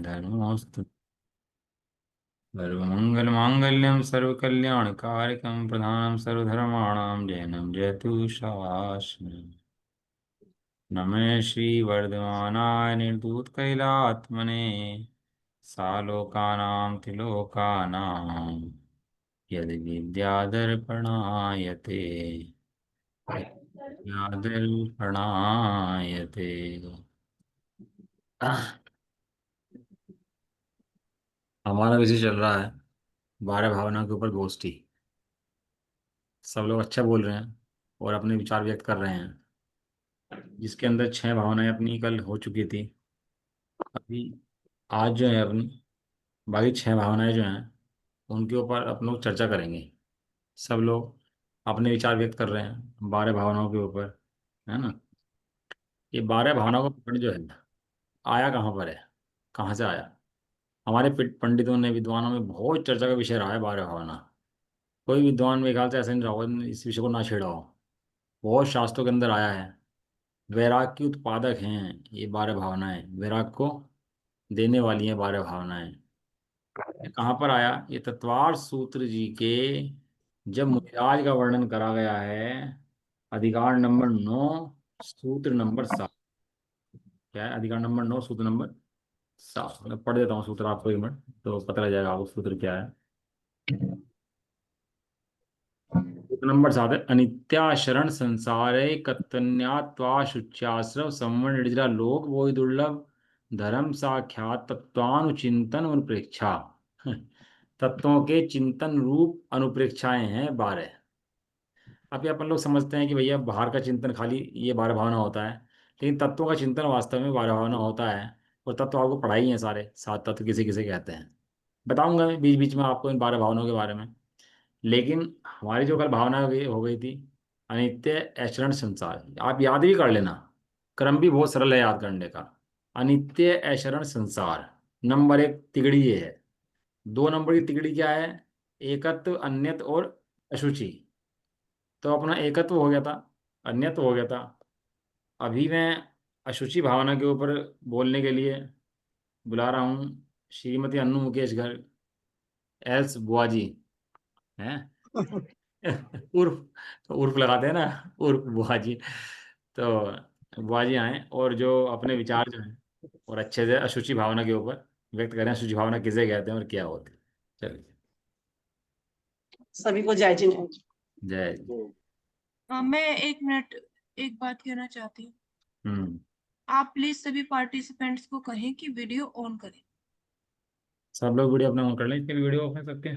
धर्मोऽस्तु सर्वमङ्गलमाङ्गल्यं सर्वकल्याणकारकं प्रधानं सर्वधर्माणां जयनं जयतु शासनम्। नमः श्रीवर्धमानाय निर्धूतकैलात्मने सालोकानां त्रिलोकानां यद्विद्यादर्पणायते यद्विद्यादर्पणायते। हमारा विषय चल रहा है 12 भावना के ऊपर गोष्ठी। सब लोग अच्छा बोल रहे हैं और अपने विचार व्यक्त कर रहे हैं, जिसके अंदर 6 भावनाएं अपनी कल हो चुकी थी। अभी आज जो है अपनी बाकी 6 भावनाएं जो हैं उनके ऊपर अपन लोग चर्चा करेंगे। सब लोग अपने विचार व्यक्त कर रहे हैं 12 भावनाओं के ऊपर, है ना। ये 12 भावनाओं का पकड़ जो है आया कहाँ पर है, कहाँ से आया। हमारे पंडितों ने, विद्वानों में बहुत चर्चा का विषय रहा है 12 भावना। कोई विद्वान मेरे ख्याल से ऐसा नहीं रहा होगा इस विषय को ना छेड़ा हो। बहुत शास्त्रों के अंदर आया है। वैराग की उत्पादक हैं ये 12 भावनाएं, वैराग को देने वाली हैं 12 भावनाएं। ये कहाँ पर आया? ये तत्वार्थ सूत्र जी के जब मुनिराज का वर्णन करा गया है, अधिकार नंबर 9 सूत्र नंबर 7। क्या है अधिकार नंबर 9 सूत्र नंबर 7? मैं पढ़ देता हूँ सूत्र आपको, 1 मिनट तो पता लग जाएगा आपको सूत्र क्या है। सूत्र नंबर 7 है, अनित्याशरण संसारे कत्वन्यात्वाशुच्याश्रव संवर्ण निर्जरा लोक वो दुर्लभ धर्म साख्यात तत्वानुचिंतन अनुप्रेक्षा। तत्वों के चिंतन रूप अनुप्रेक्षाएं हैं 12। अब ये अपन लोग समझते हैं कि भैया बाहर का चिंतन खाली ये 12 भावना होता है, लेकिन तत्वों का चिंतन वास्तव में 12 भावना होता है। और तत्व आपको पढ़ाई हैं सारे 7 तत्व किसे किसे कहते हैं, बताऊंगा मैं बीच बीच में आपको इन 12 भावनाओं के बारे में। लेकिन हमारी जो कल भावना हो गई थी अनित्य ऐचरण संसार, आप याद भी कर लेना, क्रम भी बहुत सरल है याद करने का। अनित्य ऐचरण संसार नंबर 1 तिगड़ी ये है। 2 नंबर की तिगड़ी क्या है? एकत्व, अन्यत्व और अशुचि। तो अपना एकत्व हो गया था, अन्यत्व हो गया था। अभी मैं अशुचि भावना के ऊपर बोलने के लिए बुला रहा हूँ श्रीमती अन्नू मुकेश घर, एल्स बुआ जी हैं। उर्फ उर्फ लगाते हैं ना, उर्फ बुआ जी। तो बुआ जी आए और जो अपने विचार जो हैं और अच्छे से अशुचि भावना के ऊपर व्यक्त करें। अशुचि भावना किसे कहते हैं और क्या होती है। चलिए। सभी को जय जी ने। जय जी। मैं 1 मिनट एक बात कहना चाहती हूँ। हम्म। आप प्लीज सभी पार्टिसिपेंट्स को कहें कि वीडियो ऑन करें। सब लोग वीडियो अपना ऑन कर लें, इसके वीडियो ऑफ है सबके।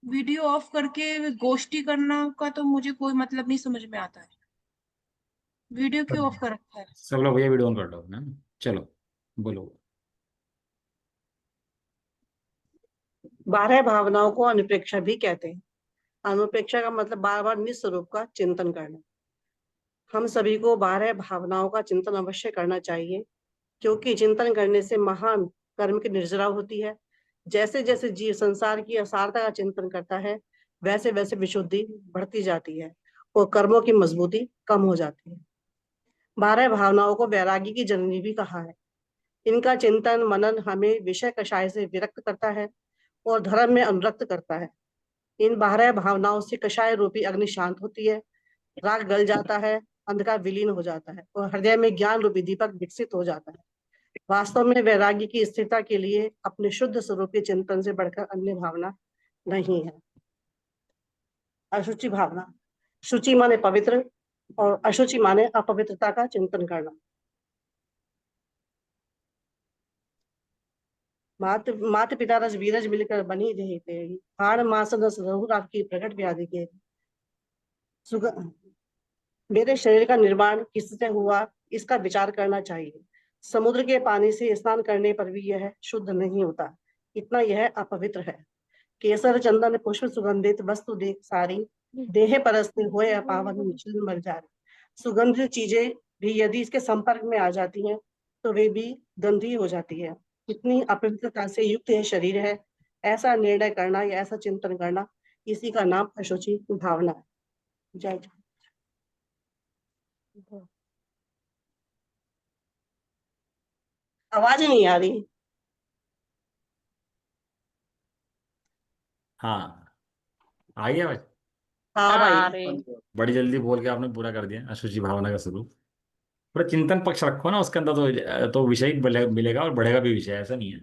वीडियो ऑफ करके गोष्ठी करना का तो मुझे कोई मतलब नहीं समझ में आता है। वीडियो क्यों ऑफ कर रखा है? सब लोग भैया वीडियो ऑन कर लो ना। चलो बोलो। 12 भावनाओं को अनुप्रेक्षा भी कहते हैं। अनुप्रेक्षा का मतलब बार बार निस्वरूप का चिंतन करना। हम सभी को 12 भावनाओं का चिंतन अवश्य करना चाहिए, क्योंकि चिंतन करने से महान कर्म की निर्जरा होती है। जैसे जैसे जीव संसार की असारता का चिंतन करता है, वैसे वैसे विशुद्धि बढ़ती जाती है और कर्मों की मजबूती कम हो जाती है। 12 भावनाओं को वैरागी की जननी भी कहा है। इनका चिंतन मनन हमें विषय कषाय से विरक्त करता है और धर्म में अनुरक्त करता है। इन 12 भावनाओं से कषाय रूपी अग्नि शांत होती है, राग गल जाता है, अंधकार विलीन हो जाता है और हृदय में ज्ञान रूपी दीपक विकसित हो जाता है। वास्तव में वैराग्य की स्थिरता के लिए अपने शुद्ध स्वरूप के चिंतन से बढ़कर अन्य भावना नहीं है। अशुचि भावना। शुचि माने पवित्र और अशुचि माने अपवित्रता का चिंतन करना। मात पिता रस बीरज मिलकर बनी रहे तेरी, हाड़ मास रस रघु आपकी प्रकट व्याधि के सुग मेरे शरीर का निर्माण किससे हुआ, इसका विचार करना चाहिए। समुद्र के पानी से स्नान करने पर भी यह शुद्ध नहीं होता, इतना यह अपवित्र है। केसर चंदन पुष्प सुगंधित वस्तु देख सारी, देह परस्ते होए अपावन मिश्रण मर जारी। सुगंधित चीजें भी यदि इसके संपर्क में आ जाती हैं तो वे भी गंदी हो जाती है। कितनी अपवित्रता से युक्त यह शरीर है, ऐसा निर्णय करना या ऐसा चिंतन करना, इसी का नाम अशुचि भावना है। जय जय। आवाज नहीं आ रही। हाँ, आ गया भाई। हाँ भाई। अरे बड़ी जल्दी बोल के आपने पूरा कर दिया अशुचि भावना का स्वरूप। थोड़ा चिंतन पक्ष रखो ना उसके अंदर, तो विषय मिलेगा और बढ़ेगा भी विषय, ऐसा नहीं है।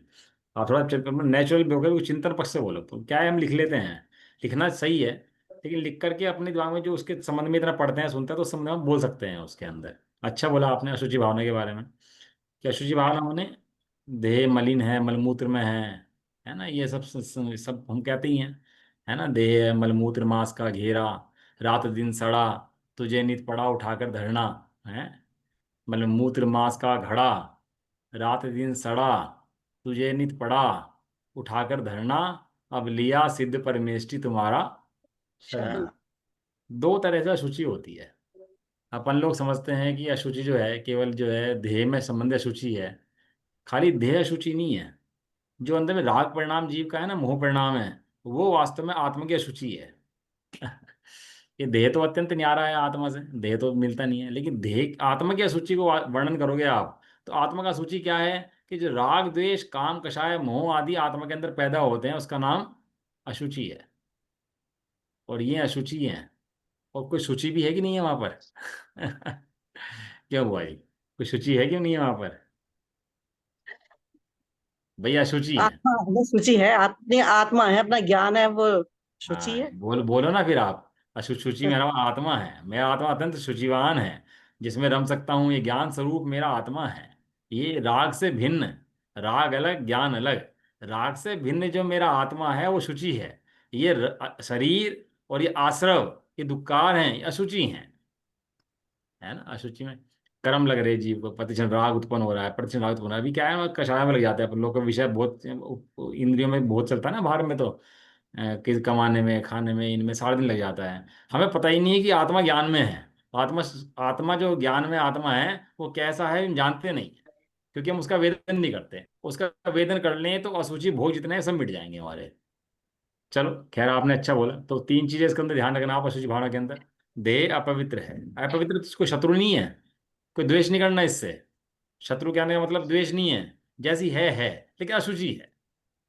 आप थोड़ा नेचुरल बोलोगे, चिंतन पक्ष से बोलो तो क्या है, हम लिख लेते हैं, लिखना सही है, लेकिन लिख करके अपने दिमाग में जो उसके संबंध में इतना पढ़ते हैं सुनते हैं तो उस संबंध में हम बोल सकते हैं उसके अंदर। अच्छा बोला आपने अशुचि भावना के बारे में, कि अशुचि भावना होने देह मलिन है, मलमूत्र में है ना, ये सब हम कहते ही हैं, है ना। देह मलमूत्र मांस का घेरा, रात दिन सड़ा, तुझे नित पड़ा उठाकर धरना, है। मतलब मूत्र मांस का घड़ा, रात दिन सड़ा, तुझे नित पड़ा उठाकर धरना, अब लिया सिद्ध परमेष्टि तुम्हारा शरणा। शरण। दो तरह से अशुचि होती है। अपन लोग समझते हैं कि अशुचि जो है केवल जो है देह में संबंध अशुचि है। खाली देह अशुचि नहीं है, जो अंदर में राग परिणाम जीव का है ना, मोह परिणाम है, वो वास्तव में आत्मा की अशुचि है। ये देह तो अत्यंत न्यारा है आत्मा से, देह तो मिलता नहीं है, लेकिन देह आत्मा की अशुचि को वर्णन करोगे आप, तो आत्मा का अशुचि क्या है, कि जो राग द्वेष काम कषाय मोह आदि आत्मा के अंदर पैदा होते हैं उसका नाम अशुचि है। और ये अशुचि है। और कोई शुचि भी है कि नहीं है वहां पर? क्यों हुआ ये, कोई शुचि है क्यों नहीं है वहां पर? भैया अशुचि है। आत्मा वो शुचि है, अपनी आत्मा है, अपना ज्ञान है, वो शुचि हाँ, है। बोलो ना फिर आप। शुचि मेरा आत्मा है, मेरा आत्मा अत्यंत शुचिवान है, जिसमें रम सकता हूँ, ये ज्ञान स्वरूप मेरा आत्मा है। ये राग से भिन्न, राग अलग ज्ञान अलग, राग से भिन्न जो मेरा आत्मा है वो शुचि है। ये शरीर और ये आश्रव, ये दुक्कार हैं, ये अशुचि हैं, है ना। अशुचि में कर्म लग रहे जीव को, प्रतिक्षण राग उत्पन्न हो रहा है, प्रतिक्षण राग उत्पन्न हो रहा है। अभी क्या है, कषाय में लग जाते हैं अपन लोग का विषय बहुत, इंद्रियों में बहुत चलता है ना बाहर में, तो किस कमाने में खाने में इनमें सारा दिन लग जाता है। हमें पता ही नहीं है कि आत्मा ज्ञान में है। आत्मा, आत्मा जो ज्ञान में आत्मा है वो कैसा है हम जानते नहीं है, क्योंकि हम उसका वेदन नहीं करते। उसका वेदन कर लें तो अशुचि भोग जितने हैं सब मिट जाएंगे हमारे। चलो खैर, आपने अच्छा बोला। तो तीन चीजें इसके अंदर ध्यान रखना आप अशुचि भावना के अंदर। देह अपवित्र है, अपवित्र तो कोई शत्रु नहीं है, कोई द्वेष नहीं करना इससे। शत्रु कहने का मतलब द्वेष नहीं है, जैसी है, लेकिन अशुचि है।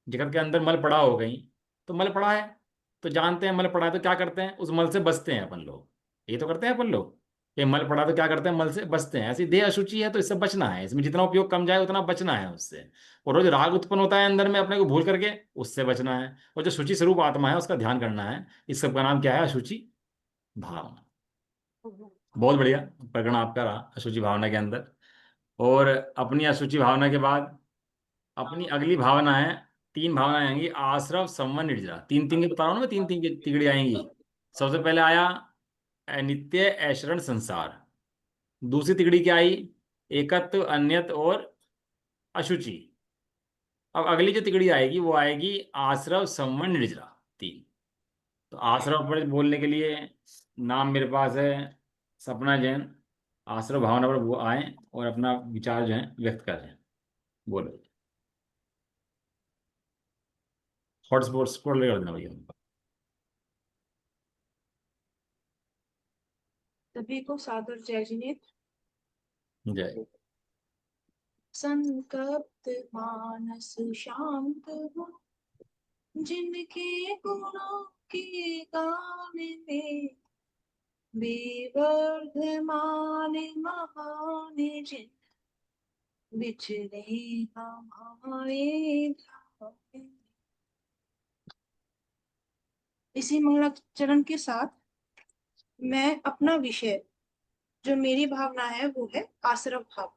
जगत के अंदर मल पड़ा हो कहीं, तो मल पड़ा है, तो जानते हैं मल पड़ा है, तो क्या करते हैं, उस मल से बचते हैं अपन लोग। ये तो करते हैं अपन लोग, ये मल पड़ा तो क्या करते हैं, मल से बचते हैं। ऐसी देह अशुचि है तो इससे बचना है, इसमें जितना उपयोग कम जाए उतना बचना है उससे। और रोज राग उत्पन्न होता है अंदर में अपने को भूल करके, उससे बचना है। और जो शुचि स्वरूप आत्मा है उसका ध्यान करना है। इस सब का नाम क्या है, अशुचि भावना। बहुत बढ़िया प्रकरण आपका रहा अशुचि भावना के अंदर। और अपनी अशुचि भावना के बाद अपनी अगली भावना है, तीन भावनाएं आएंगी, आश्रव संवन निर्जरा। तीन तीन की बता रहा हूं ना मैं, तीन तीन की तिगड़ी आएंगी। सबसे पहले आया नित्य ऐशरण संसार। दूसरी तिगड़ी क्या आई, एकत्व अन्यत और अशुचि। अब अगली जो तिगड़ी आएगी वो आएगी आश्रव संवन निर्जरा। तीन। तो आश्रव पर बोलने के लिए नाम मेरे पास है सपना जैन। आश्रव भावना पर वो आए और अपना विचार जो है व्यक्त कर रहे हैं। बोलो। हॉटस्पॉट स्पॉट कर देना भैया। सभी को सादर जय जिनेन्द्र। जय। संकप्त मानस शांत हो, जिनके गुणों के गान में विवर्धमान महान, जिन बिछड़े हमारे धाम। इसी मंगलाचरण के साथ मैं अपना विषय, जो मेरी भावना है, वो है आश्रव भाव।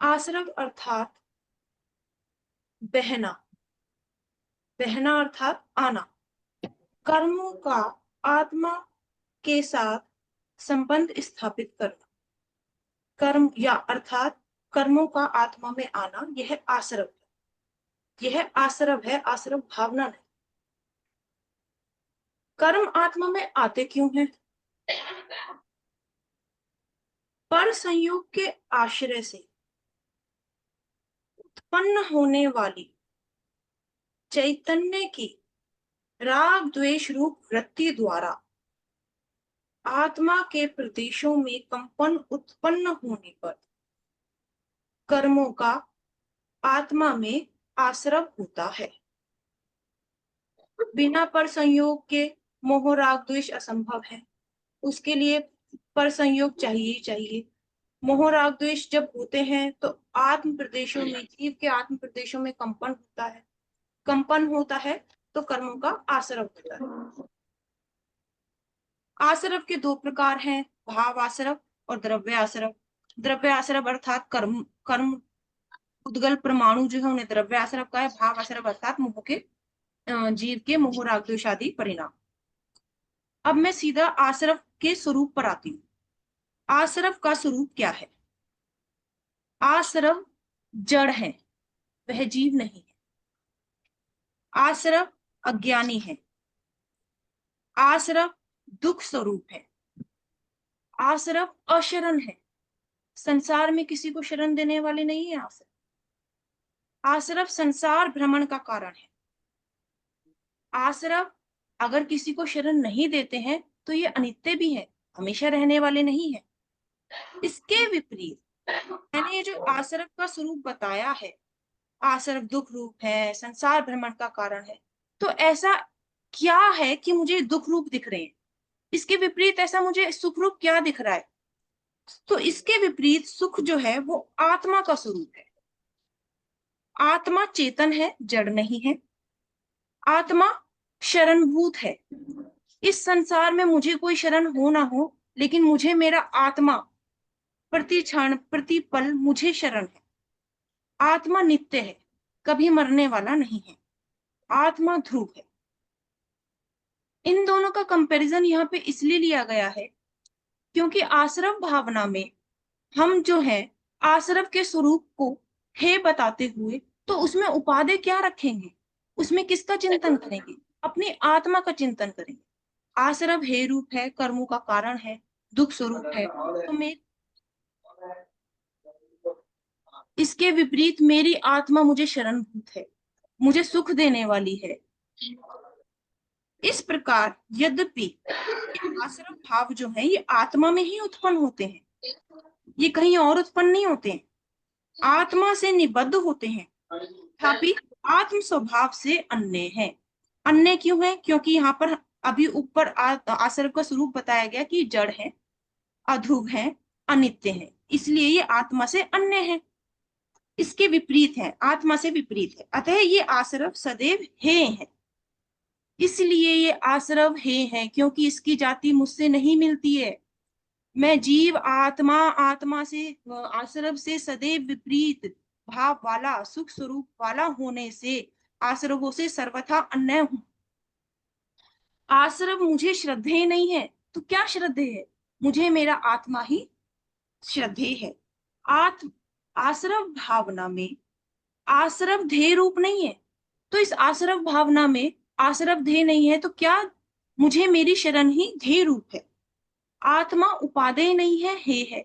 आश्रव अर्थात बहना, बहना अर्थात आना, कर्मों का आत्मा के साथ संबंध स्थापित करना। कर्म या अर्थात कर्मों का आत्मा में आना, यह आश्रव है। यह आश्रव है, आश्रव भावना नहीं। कर्म आत्मा में आते क्यों हैं? पर संयोग के आश्रय से उत्पन्न होने वाली चैतन्य की राग द्वेष रूप वृत्ति द्वारा आत्मा के प्रदेशों में कंपन उत्पन्न होने पर कर्मों का आत्मा में आश्रव होता है। बिना पर संयोग के मोह राग द्वेष असंभव है, उसके लिए पर संयोग चाहिए ही चाहिए। मोह राग द्वेष जब होते हैं तो आत्म प्रदेशों में, जीव के आत्म प्रदेशों में कंपन होता है, कंपन होता है तो कर्मों का आश्रव होता है। आश्रव के दो प्रकार हैं, भाव आश्रव और द्रव्य आश्रव। द्रव्य आश्रव अर्थात कर्म कर्म उद्गल परमाणु जो है उन्हें द्रव्य आश्रव का है। भाव आश्रव अर्थात मोह के जीव के मोह राग द्वेष आदि परिणाम। अब मैं सीधा आश्रव के स्वरूप पर आती हूँ। आश्रव का स्वरूप क्या है? आश्रव जड़ है, वह जीव नहीं है। आश्रव अज्ञानी है। आश्रव दुख स्वरूप है। आश्रव अशरण है, संसार में किसी को शरण देने वाले नहीं है। आश्रव आश्रव संसार भ्रमण का कारण है। आश्रव अगर किसी को शरण नहीं देते हैं तो ये अनित्य भी है, हमेशा रहने वाले नहीं है। इसके विपरीत मैंने ये जो आश्रव का स्वरूप बताया है, आश्रव दुख रूप है, संसार भ्रमण का कारण है, तो ऐसा क्या है कि मुझे दुख रूप दिख रहे हैं? इसके विपरीत ऐसा मुझे सुख रूप क्या दिख रहा है? तो इसके विपरीत सुख जो है वो आत्मा का स्वरूप है। आत्मा चेतन है, जड़ नहीं है। आत्मा शरणभूत है। इस संसार में मुझे कोई शरण हो ना हो, लेकिन मुझे मेरा आत्मा प्रति क्षण प्रति पल मुझे शरण है। आत्मा नित्य है, कभी मरने वाला नहीं है। आत्मा ध्रुव है। इन दोनों का कंपैरिजन यहाँ पे इसलिए लिया गया है क्योंकि आश्रव भावना में हम जो है आश्रव के स्वरूप को हे बताते हुए तो उसमें उपादेय क्या रखेंगे? उसमें किसका चिंतन करेंगे? अपनी आत्मा का चिंतन करेंगे। आश्रव हे रूप है, कर्मों का कारण है, दुख स्वरूप है, तो मैं इसके विपरीत मेरी आत्मा मुझे शरणभूत है, मुझे सुख देने वाली है। इस प्रकार यद्यपि आश्रव भाव जो है ये आत्मा में ही उत्पन्न होते हैं, ये कहीं और उत्पन्न नहीं होते हैं, आत्मा से निबद्ध होते हैं, तथापि आत्म स्वभाव से अन्य है। अन्य क्यों है? क्योंकि यहाँ पर अभी ऊपर आश्रव का स्वरूप बताया गया कि जड़ है, अध्रुव है, अनित्य है, इसलिए ये आत्मा से अन्य है। इसके विपरीत है, आत्मा से विपरीत है, अतः ये आश्रव सदैव हे है। इसलिए ये आश्रव हे है क्योंकि इसकी जाति मुझसे नहीं मिलती है। मैं जीव आत्मा, आत्मा से आश्रव से सदैव विपरीत भाव वाला, सुख स्वरूप वाला होने से आश्रवों से सर्वथा अन्य हूं। आश्रव मुझे श्रद्धेय नहीं है, तो क्या श्रद्धेय है? मुझे मेरा आत्मा ही श्रद्धेय है। आश्रव भावना में आश्रव ध्येय रूप नहीं है, तो इस आश्रव भावना में आश्रव ध्येय नहीं है, तो क्या मुझे मेरी शरण ही ध्येय रूप है। आत्मा उपादेय नहीं है, हे है।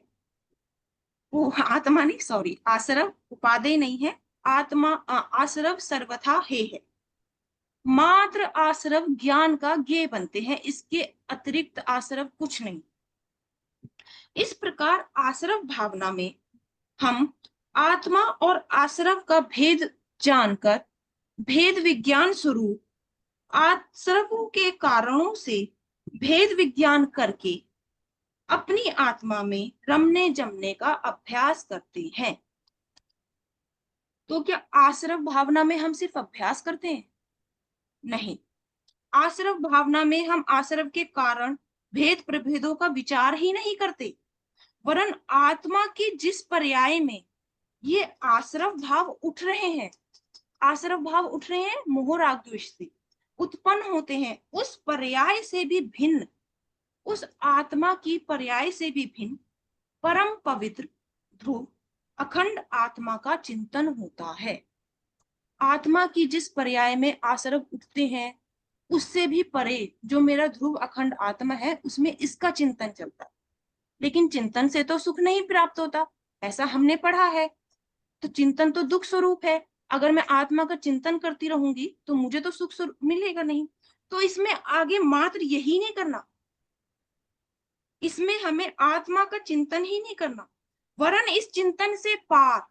वो आत्मा नहीं, सॉरी, आश्रव उपादेय नहीं है, आत्मा आश्रव सर्वथा हे है। मात्र आश्रव ज्ञान का ज्ञेय बनते हैं, इसके अतिरिक्त आश्रव कुछ नहीं। इस प्रकार आश्रव भावना में हम आत्मा और आश्रव का भेद जानकर भेद विज्ञान स्वरूप आश्रवों के कारणों से भेद विज्ञान करके अपनी आत्मा में रमने जमने का अभ्यास करते हैं। तो क्या आश्रव भावना में हम सिर्फ अभ्यास करते हैं? नहीं, आश्रव भावना में हम आश्रव के कारण भेद प्रभेदों का विचार ही नहीं करते, वरन आत्मा की जिस पर्याय में ये आश्रव भाव उठ रहे हैं, आश्रव भाव उठ रहे हैं मोह राग द्वेष से उत्पन्न होते हैं, उस पर्याय से भी भिन्न, उस आत्मा की पर्याय से भी भिन्न परम पवित्र ध्रुव अखंड आत्मा का चिंतन होता है। आत्मा की जिस पर्याय में आश्रव उठते हैं उससे भी परे जो मेरा ध्रुव अखंड आत्मा है उसमें इसका चिंतन चलता है। लेकिन चिंतन से तो सुख नहीं प्राप्त होता, ऐसा हमने पढ़ा है। तो चिंतन तो दुख स्वरूप है, अगर मैं आत्मा का चिंतन करती रहूंगी तो मुझे तो सुख मिलेगा नहीं। तो इसमें आगे मात्र यही नहीं करना, इसमें हमें आत्मा का चिंतन ही नहीं करना, वरन इस चिंतन से पार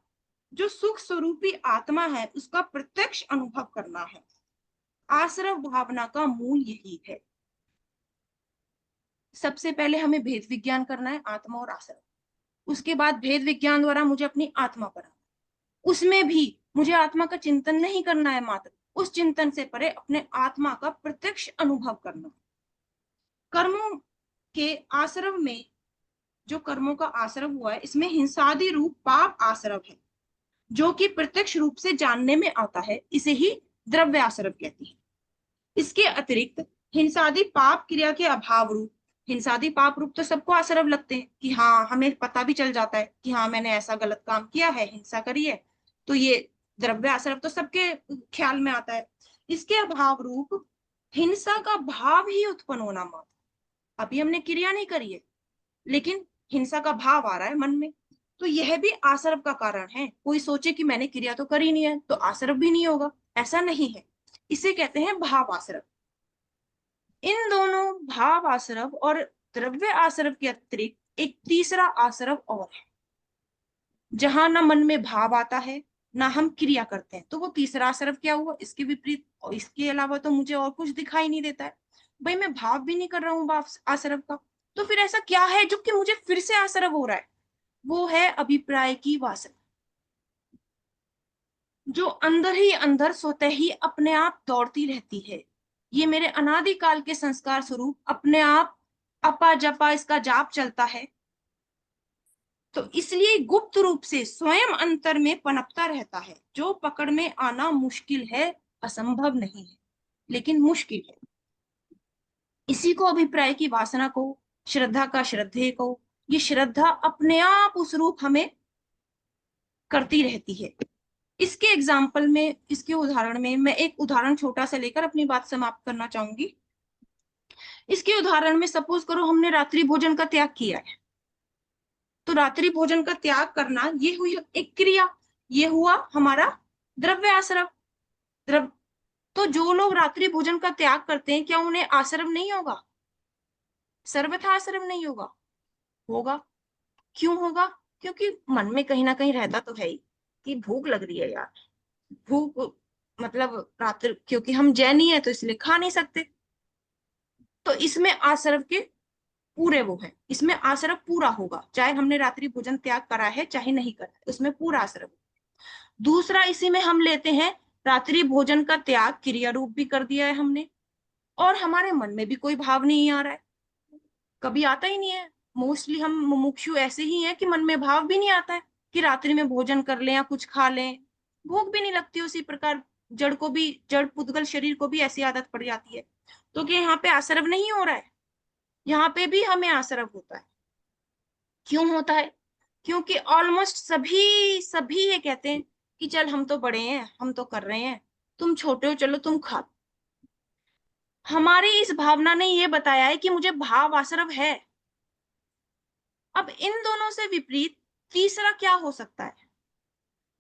जो सुख स्वरूपी आत्मा है उसका प्रत्यक्ष अनुभव करना है। आसरव भावना का मूल यही है। सबसे पहले हमें भेद विज्ञान करना है, आत्मा और आसरव। उसके बाद भेद विज्ञान द्वारा मुझे अपनी आत्मा पर, उसमें भी मुझे आत्मा का चिंतन नहीं करना है मात्र, उस चिंतन से परे अपने आत्मा का प्रत्यक्ष अनुभव करना। कर्मों के आश्रव में, जो कर्मों का आश्रव हुआ है, इसमें हिंसादि रूप पाप आश्रव है, जो कि प्रत्यक्ष रूप से जानने में आता है, इसे ही द्रव्य आश्रव कहती है। इसके अतिरिक्त हिंसादि पाप क्रिया के अभाव रूप, हिंसादि पाप रूप तो सबको आश्रव लगते हैं कि हाँ, हमें पता भी चल जाता है कि हाँ, मैंने ऐसा गलत काम किया है, हिंसा करी है, तो ये द्रव्य आश्रव तो सबके ख्याल में आता है। इसके अभाव रूप हिंसा का भाव ही उत्पन्न होना मात्र, अभी हमने क्रिया नहीं करी है लेकिन हिंसा का भाव आ रहा है मन में, तो यह भी आसरव का कारण है। कोई सोचे कि मैंने क्रिया तो करी नहीं है तो आसरव भी नहीं होगा, ऐसा नहीं है। इसे कहते हैं भाव आसरव। इन दोनों भाव आसरव और द्रव्य आसरव के अतिरिक्त एक तीसरा आसरव और है, जहां ना मन में भाव आता है ना हम क्रिया करते हैं, तो वो तीसरा आसरव क्या हुआ, इसके विपरीत। और इसके अलावा तो मुझे और कुछ दिखाई नहीं देता है, भाई मैं भाव भी नहीं कर रहा हूँ आसरव का, तो फिर ऐसा क्या है जो कि मुझे फिर से आसरव हो रहा है? वो है अभिप्राय की वासना, जो अंदर ही अंदर स्वतः ही अपने आप दौड़ती रहती है। ये मेरे अनादिकाल के संस्कार स्वरूप अपने आप अपा जपा इसका जाप चलता है, तो इसलिए गुप्त रूप से स्वयं अंतर में पनपता रहता है, जो पकड़ में आना मुश्किल है, असंभव नहीं है लेकिन मुश्किल है। इसी को अभिप्राय की वासना को, श्रद्धा का श्रद्धेय को, ये श्रद्धा अपने आप उस रूप हमें करती रहती है। इसके एग्जाम्पल में, इसके उदाहरण में मैं एक उदाहरण छोटा सा लेकर अपनी बात समाप्त करना चाहूंगी। इसके उदाहरण में सपोज करो हमने रात्रि भोजन का त्याग किया है, तो रात्रि भोजन का त्याग करना ये हुई एक क्रिया, ये हुआ हमारा द्रव्य आश्रव। द्रव्य, तो जो लोग रात्रि भोजन का त्याग करते हैं क्या उन्हें आश्रव नहीं होगा? सर्वथा आश्रव नहीं होगा? होगा। क्यों होगा? क्योंकि मन में कहीं ना कहीं रहता तो है ही कि भूख लग रही है यार, भूख, मतलब रात्रि, क्योंकि हम जैनी है तो इसलिए खा नहीं सकते, तो इसमें आश्रव के पूरे वो है, इसमें आश्रव पूरा होगा, चाहे हमने रात्रि भोजन त्याग करा है चाहे नहीं करा है, उसमें पूरा आश्रव। दूसरा, इसी में हम लेते हैं रात्रि भोजन का त्याग क्रिया रूप भी कर दिया है हमने, और हमारे मन में भी कोई भाव नहीं आ रहा है, कभी आता ही नहीं है। मोस्टली हम मुमुक्षु ऐसे ही हैं कि मन में भाव भी नहीं आता है कि रात्रि में भोजन कर लें या कुछ खा लें, भूख भी नहीं लगती। उसी प्रकार जड़ को भी, जड़ पुद्गल शरीर को भी ऐसी आदत पड़ जाती है। तो क्या यहाँ पे आश्रव नहीं हो रहा है? यहाँ पे भी हमें आश्रव होता है। क्यों होता है? क्योंकि ऑलमोस्ट सभी सभी ये कहते हैं कि चल हम तो बड़े हैं, हम तो कर रहे हैं, तुम छोटे हो चलो तुम खा। हमारी इस भावना ने ये बताया है कि मुझे भाव आश्रव है। अब इन दोनों से विपरीत तीसरा क्या हो सकता है?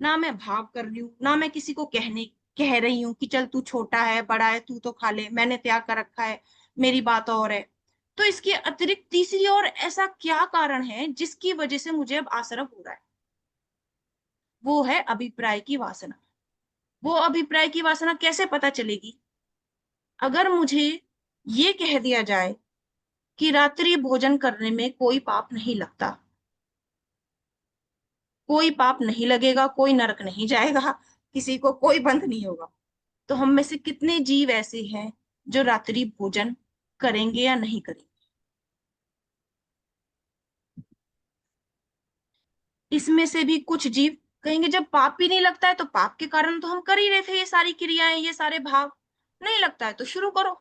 ना मैं भाव कर रही हूं, ना मैं किसी को कह रही हूं कि चल तू छोटा है बड़ा है तू तो खा ले, मैंने त्याग कर रखा है, मेरी बात और है। तो इसके अतिरिक्त तीसरी और ऐसा क्या कारण है जिसकी वजह से मुझे अब आश्रव हो रहा है? वो है अभिप्राय की वासना। वो अभिप्राय की वासना कैसे पता चलेगी? अगर मुझे ये कह दिया जाए कि रात्रि भोजन करने में कोई पाप नहीं लगता, कोई पाप नहीं लगेगा, कोई नरक नहीं जाएगा, किसी को कोई बंध नहीं होगा, तो हम में से कितने जीव ऐसे हैं जो रात्रि भोजन करेंगे या नहीं करेंगे? इसमें से भी कुछ जीव कहेंगे जब पाप भी नहीं लगता है तो पाप के कारण तो हम कर ही रहे थे ये सारी क्रियाएं, ये सारे भाव, नहीं लगता है तो शुरू करो।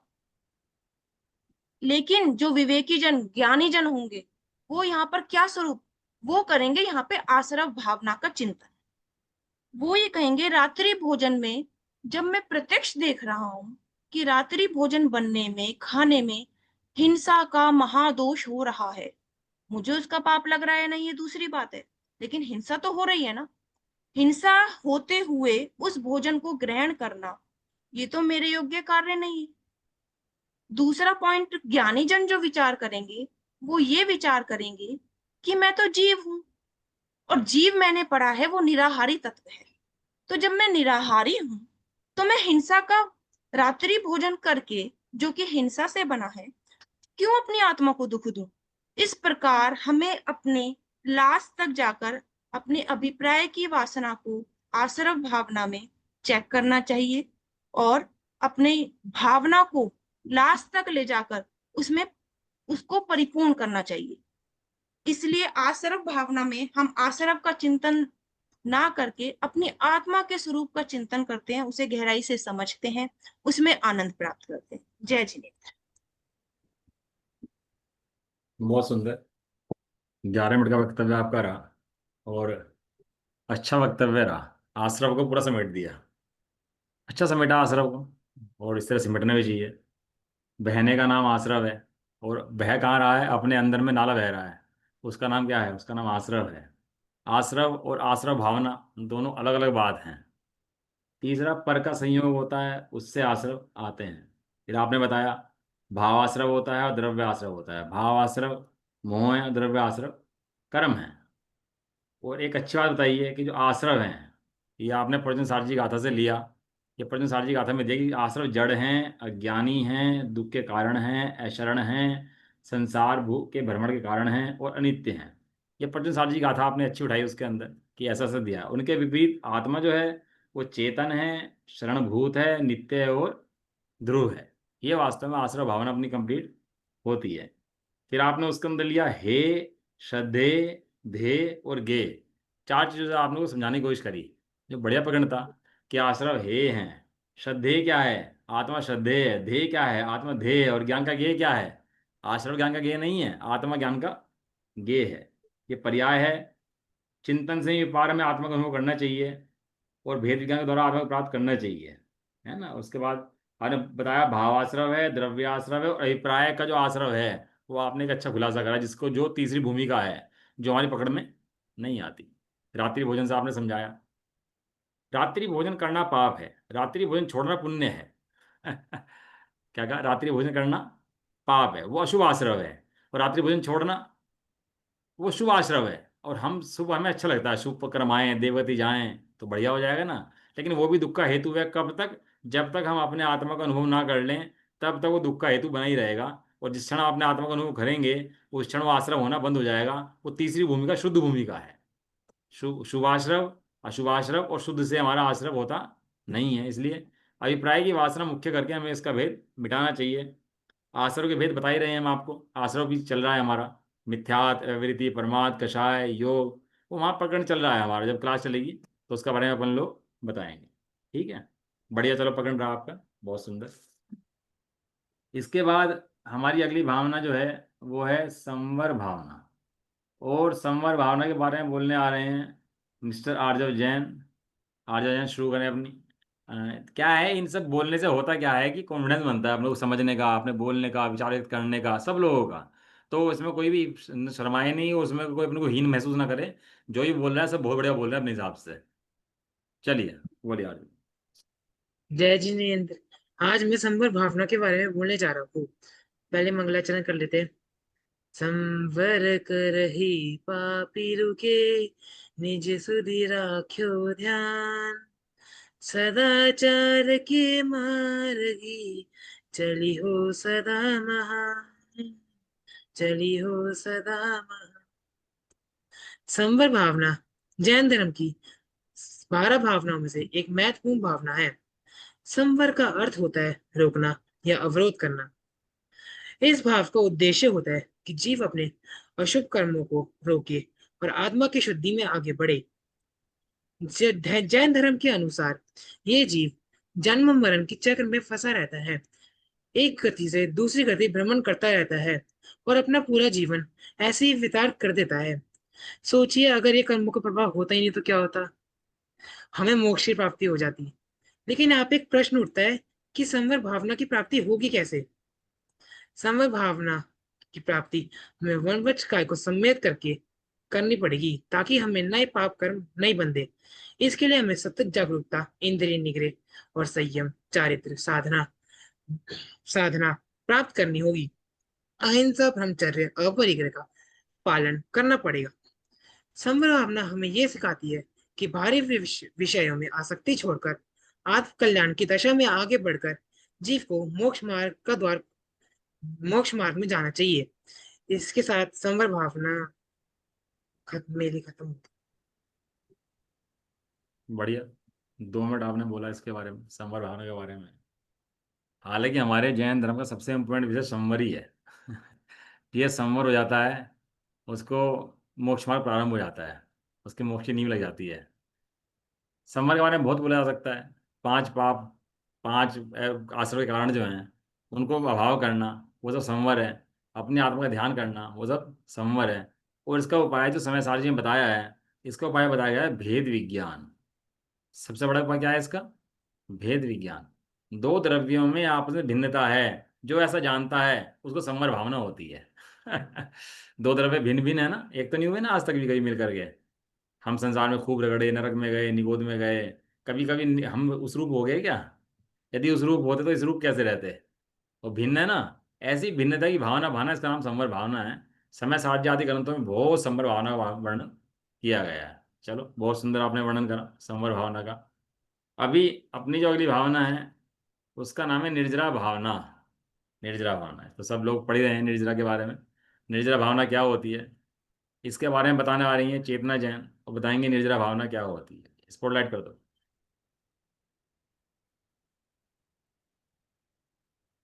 लेकिन जो विवेकी जन, ज्ञानी जन होंगे, वो यहाँ पर क्या स्वरूप, वो करेंगे यहाँ पे आसरव भावना का चिंतन। वो ये कहेंगे रात्रि भोजन में जब मैं प्रत्यक्ष देख रहा हूं कि रात्रि भोजन बनने में, खाने में हिंसा का महादोष हो रहा है, मुझे उसका पाप लग रहा है नहीं ये दूसरी बात है, लेकिन हिंसा तो हो रही है ना। हिंसा होते हुए उस भोजन को ग्रहण करना ये तो मेरे योग्य कार्य नहीं। दूसरा पॉइंट, ज्ञानी जन जो विचार करेंगे वो ये विचार करेंगे कि मैं तो जीव हूं, और जीव मैंने पढ़ा है वो निराहारी तत्व है, तो जब मैं निराहारी हूं तो मैं हिंसा का रात्रि भोजन करके, जो कि हिंसा से बना है, क्यों अपनी आत्मा को दुख दूं? इस प्रकार हमें अपने लास्ट तक जाकर अपने अभिप्राय की वासना को आश्रव भावना में चेक करना चाहिए और अपने भावना को लास्ट तक ले जाकर उसमें उसको परिपूर्ण करना चाहिए। इसलिए आश्रव भावना में हम आश्रव का चिंतन ना करके अपनी आत्मा के स्वरूप का चिंतन करते हैं, उसे गहराई से समझते हैं, उसमें आनंद प्राप्त करते हैं। जय जिनेन्द्र। बहुत सुंदर। 11 मिनट का वक्तव्य आपका रहा और अच्छा वक्तव्य रहा। आश्रव को पूरा समेट दिया। अच्छा समेटा आश्रव को, और इस तरह सिमटना भी चाहिए। बहने का नाम आश्रव है, और बह कहाँ रहा है? अपने अंदर में नाला बह रहा है, उसका नाम क्या है? उसका नाम आश्रव है। आश्रव और आश्रव भावना दोनों अलग अलग बात हैं। तीसरा पर का संयोग होता है, उससे आश्रव आते हैं। फिर आपने बताया भावाश्रव होता है और द्रव्य आश्रव होता है। भावाश्रव मोह है, द्रव्य आश्रव कर्म है। और एक अच्छी बात बताइए कि जो आश्रव हैं, ये आपने प्रश्न सारची गाथा से लिया। ये प्रश्न सारची गाथा में देखिए, आश्रव जड़ हैं, अज्ञानी हैं, दुख के कारण हैं, अशरण हैं, संसार भू के भ्रमण के कारण हैं और अनित्य हैं। ये प्रश्न सारची गाथा आपने अच्छी उठाई उसके अंदर कि ऐसा ऐसा दिया। उनके विपरीत आत्मा जो है वो चेतन है, शरणभूत है, नित्य है और ध्रुव है। ये वास्तव में आश्रव भावना अपनी कंप्लीट होती है। फिर आपने उसके अंदर लिया हे, श्रद्धे, धे और गे। चार चीजों से आपने को समझाने की कोशिश करी, जो बढ़िया पकड़ था। कि आश्रव हे हैं, श्रद्धे क्या है? आत्मा श्रद्धे है। धे क्या है? आत्मा धे है। और ज्ञान का गे क्या है? आश्रव ज्ञान का गे नहीं है, आत्मा ज्ञान का गे है। ये पर्याय है। चिंतन से ही पार में आत्मा का अनुभव करना चाहिए और भेद विज्ञान के द्वारा आत्मा को प्राप्त करना चाहिए, है ना। उसके बाद आपने बताया भावाश्रव है, द्रव्याश्रव है और अभिप्राय का जो आश्रव है, वो आपने एक अच्छा खुलासा करा, जिसको जो तीसरी भूमिका है, जो हमारी पकड़ में नहीं आती। रात्रि भोजन से आपने समझाया। रात्रि भोजन करना पाप है, रात्रि भोजन छोड़ना पुण्य है। क्या कहा? रात्रि भोजन करना पाप है, वो अशुभ आश्रव है। और रात्रि भोजन छोड़ना वो शुभ आश्रव है। और हम शुभ, हमें अच्छा लगता है शुभ पर कर्माएं, देवगति जाएं तो बढ़िया हो जाएगा ना। लेकिन वो भी दुख का हेतु है। कब तक? जब तक हम अपने आत्मा का अनुभव ना कर लें, तब तक वो दुख का हेतु बना ही रहेगा। और जिस क्षण आप अपने आत्मा का अनुभव करेंगे, उस क्षण वो आश्रव होना बंद हो जाएगा। वो तीसरी भूमिका शुद्ध भूमिका है। शुभाश्रव, अशुभाश्रव और शुद्ध से हमारा आश्रव होता नहीं है। इसलिए अभिप्राय की वासना मुख्य करके हमें इसका भेद मिटाना चाहिए। आश्रव के भेद बता ही रहे हैं हम आपको। आश्रव भी चल रहा है हमारा, मिथ्यात, प्रवृत्ति, परमार्थ, कषाय, योग, वो वहाँ प्रकरण चल रहा है हमारा। जब क्लास चलेगी तो उसका बारे में अपन लोग बताएंगे। ठीक है, बढ़िया। चलो, प्रकरण रहा आपका बहुत सुंदर। इसके बाद हमारी अगली भावना जो है वो है संवर भावना। और संवर भावना के बारे में बोलने आ रहे हैं मिस्टर आर्जव जैन। आर्जव जैन शुरू करें अपनी। क्या है, इन सब बोलने से होता क्या है कि कॉन्फिडेंस बनता है हम लोग समझने का, अपने बोलने का, विचार व्यक्त करने का, सब लोगों का। तो इसमें कोई भी शर्माए नहीं, उसमें कोई अपने को हीन महसूस ना करे। जो ही बोल रहा है सब बहुत बढ़िया बोल रहा है अपने हिसाब से। चलिए, बोलिए आर्जव। जय जिनेन्द्र। आज मैं संवर भावना के बारे में बोलने जा रहा हूँ। पहले मंगलाचरण कर लेते हैं। संवर करहि पापी रुके, निज सुधि राख्यो ध्यान। सदाचार के मार्गी, चली हो सदा महान, चली हो सदा महान। संवर भावना जैन धर्म की 12 भावनाओं में से एक महत्वपूर्ण भावना है। संवर का अर्थ होता है रोकना या अवरोध करना। इस भाव का उद्देश्य होता है कि जीव अपने अशुभ कर्मों को रोके और आत्मा की शुद्धि में आगे बढ़े। जैन धर्म के अनुसार ये जीव जन्म मरण के चक्र में फंसा रहता है, एक गति से दूसरी गति भ्रमण करता रहता है और अपना पूरा जीवन ऐसे ही व्यतीत कर देता है। सोचिए, अगर ये कर्मों का प्रभाव होता ही नहीं तो क्या होता? हमें मोक्ष की प्राप्ति हो जाती। लेकिन यहाँ पे एक प्रश्न उठता है कि संवर भावना की प्राप्ति होगी कैसे? संवर भावना की प्राप्ति हमें वनवच काय को सम्मिलित करके करनी पड़ेगी, ताकि हमें नए पाप कर्म नहीं बंधे। इसके लिए हमें सतत जागरूकता, इंद्रिय निग्रह और संयम, चारित्र साधना साधना प्राप्त करनी होगी। अहिंसा, ब्रह्मचर्य, अपरिग्रह का पालन करना पड़ेगा। संवर भावना हमें यह सिखाती है कि बाहरी विषयों में आसक्ति छोड़कर आत्म कल्याण की दशा में आगे बढ़कर जीव को मोक्ष मार्ग में जाना चाहिए। इसके साथ संवर भावना मेरी खत्म होती बढ़िया। 2 मिनट आपने बोला इसके बारे में, संवर भावना के बारे में। हालांकि हमारे जैन धर्म का सबसे इम्पोर्टेंट विषय संवर ही है। ये संवर हो जाता है, उसको मोक्ष मार्ग प्रारंभ हो जाता है, उसकी मोक्ष की नींव लग जाती है। संवर के बारे में बहुत बोला जा सकता है। 5 पाप, 5 आश्रय के कारण जो हैं उनको अभाव करना, वो सब संवर है। अपने आत्मा का ध्यान करना, वो सब संवर है। और इसका उपाय जो समय सारजी ने बताया है, इसका उपाय बताया गया है भेद विज्ञान। सबसे बड़ा उपाय क्या है इसका? भेद विज्ञान। दो द्रव्यों में आपस में भिन्नता है, जो ऐसा जानता है उसको संवर भावना होती है। दो द्रव्य भिन्न भिन्न है ना, एक तो नहीं हुए ना आज तक भी कहीं मिल करके। हम संसार में खूब रगड़े, नरक में गए, निगोद में गए, कभी कभी हम उस रूप हो गए क्या? यदि उस रूप होते तो इस रूप कैसे रहते? वो भिन्न है ना। ऐसी भिन्नता की भावना भावना, इसका नाम संवर भावना है। समय साध्य आदि ग्रंथों में बहुत संवर भावना का वर्णन किया गया है। चलो, बहुत सुंदर आपने वर्णन करा संवर भावना का। अभी अपनी जो अगली भावना है उसका नाम है निर्जरा भावना। निर्जरा भावना है तो सब लोग पढ़ ही रहे हैं निर्जरा के बारे में। निर्जरा भावना क्या होती है, इसके बारे में बताने वाली है चेतना जैन, और बताएंगे निर्जरा भावना क्या होती है। स्पॉटलाइट कर दो।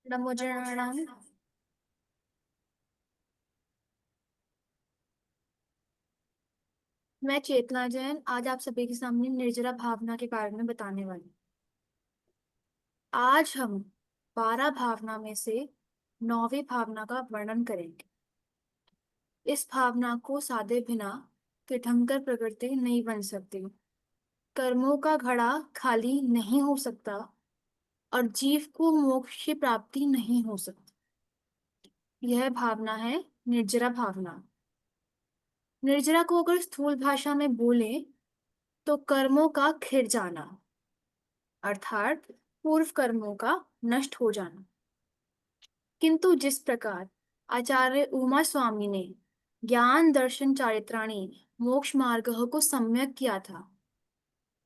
नमो जनार्दन। मैं चेतना जैन आज आप सभी के सामने निर्जरा भावना के बारे में बताने वाली हूँ। आज हम 12 भावना में से 9वीं भावना का वर्णन करेंगे। इस भावना को साधे बिना तीर्थंकर प्रकृति नहीं बन सकती। कर्मों का घड़ा खाली नहीं हो सकता और जीव को मोक्ष की प्राप्ति नहीं हो सकती। यह भावना है निर्जरा भावना। निर्जरा को अगर स्थूल भाषा में बोले तो कर्मों का खिर जाना, अर्थात पूर्व कर्मों का नष्ट हो जाना। किंतु जिस प्रकार आचार्य उमा स्वामी ने ज्ञान दर्शन चारित्राणी मोक्ष मार्ग को सम्यक किया था,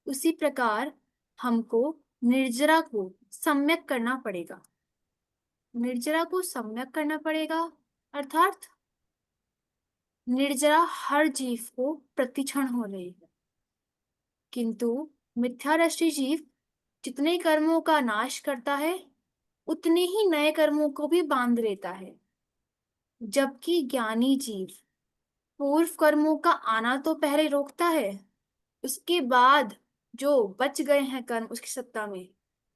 उसी प्रकार हमको निर्जरा को सम्यक करना पड़ेगा। निर्जरा को सम्यक करना पड़ेगा अर्थात निर्जरा हर जीव को प्रतिक्षण हो रही है, किंतु मिथ्यादृष्टि जीव जितने कर्मों का नाश करता है उतने ही नए कर्मों को भी बांध लेता है। जबकि ज्ञानी जीव पूर्व कर्मों का आना तो पहले रोकता है, उसके बाद जो बच गए हैं कर्म उसकी सत्ता में,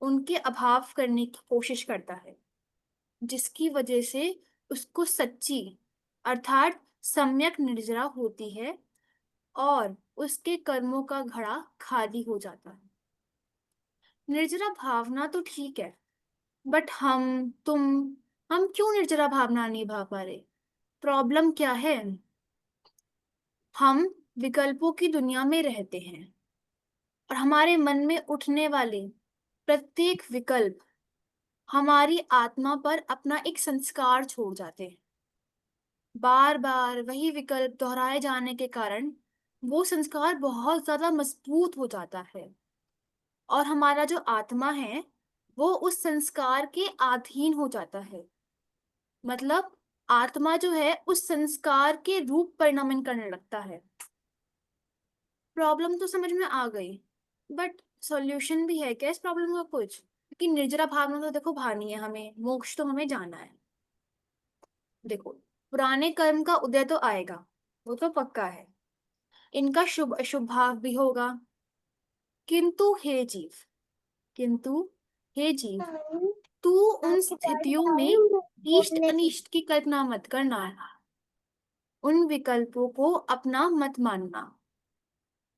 उनके अभाव करने की कोशिश करता है, जिसकी वजह से उसको सच्ची अर्थात सम्यक निर्जरा होती है और उसके कर्मों का घड़ा खाली हो जाता है। निर्जरा भावना तो ठीक है, बट हम क्यों निर्जरा भावना नहीं भा पा रहे? प्रॉब्लम क्या है? हम विकल्पों की दुनिया में रहते हैं और हमारे मन में उठने वाले प्रत्येक विकल्प हमारी आत्मा पर अपना एक संस्कार छोड़ जाते हैं। बार बार वही विकल्प दोहराए जाने के कारण वो संस्कार बहुत ज्यादा मजबूत हो जाता है और हमारा जो आत्मा है वो उस संस्कार के अधीन हो जाता है। मतलब आत्मा जो है उस संस्कार के रूप परिणमन करने लगता है। प्रॉब्लम तो समझ में आ गई, बट सॉल्यूशन भी है क्या इस प्रॉब्लम का कुछ? क्योंकि निर्जरा भावना तो देखो भानी है, हमें मोक्ष तो हमें जाना है। देखो, पुराने कर्म का उदय तो आएगा, वो तो पक्का है। इनका शुभ अशुभ भाव भी होगा। किंतु हे जीव, किंतु हे जीव, तू उन स्थितियों में इष्ट अनिष्ट की कल्पना मत करना, उन विकल्पों को अपना मत मानना।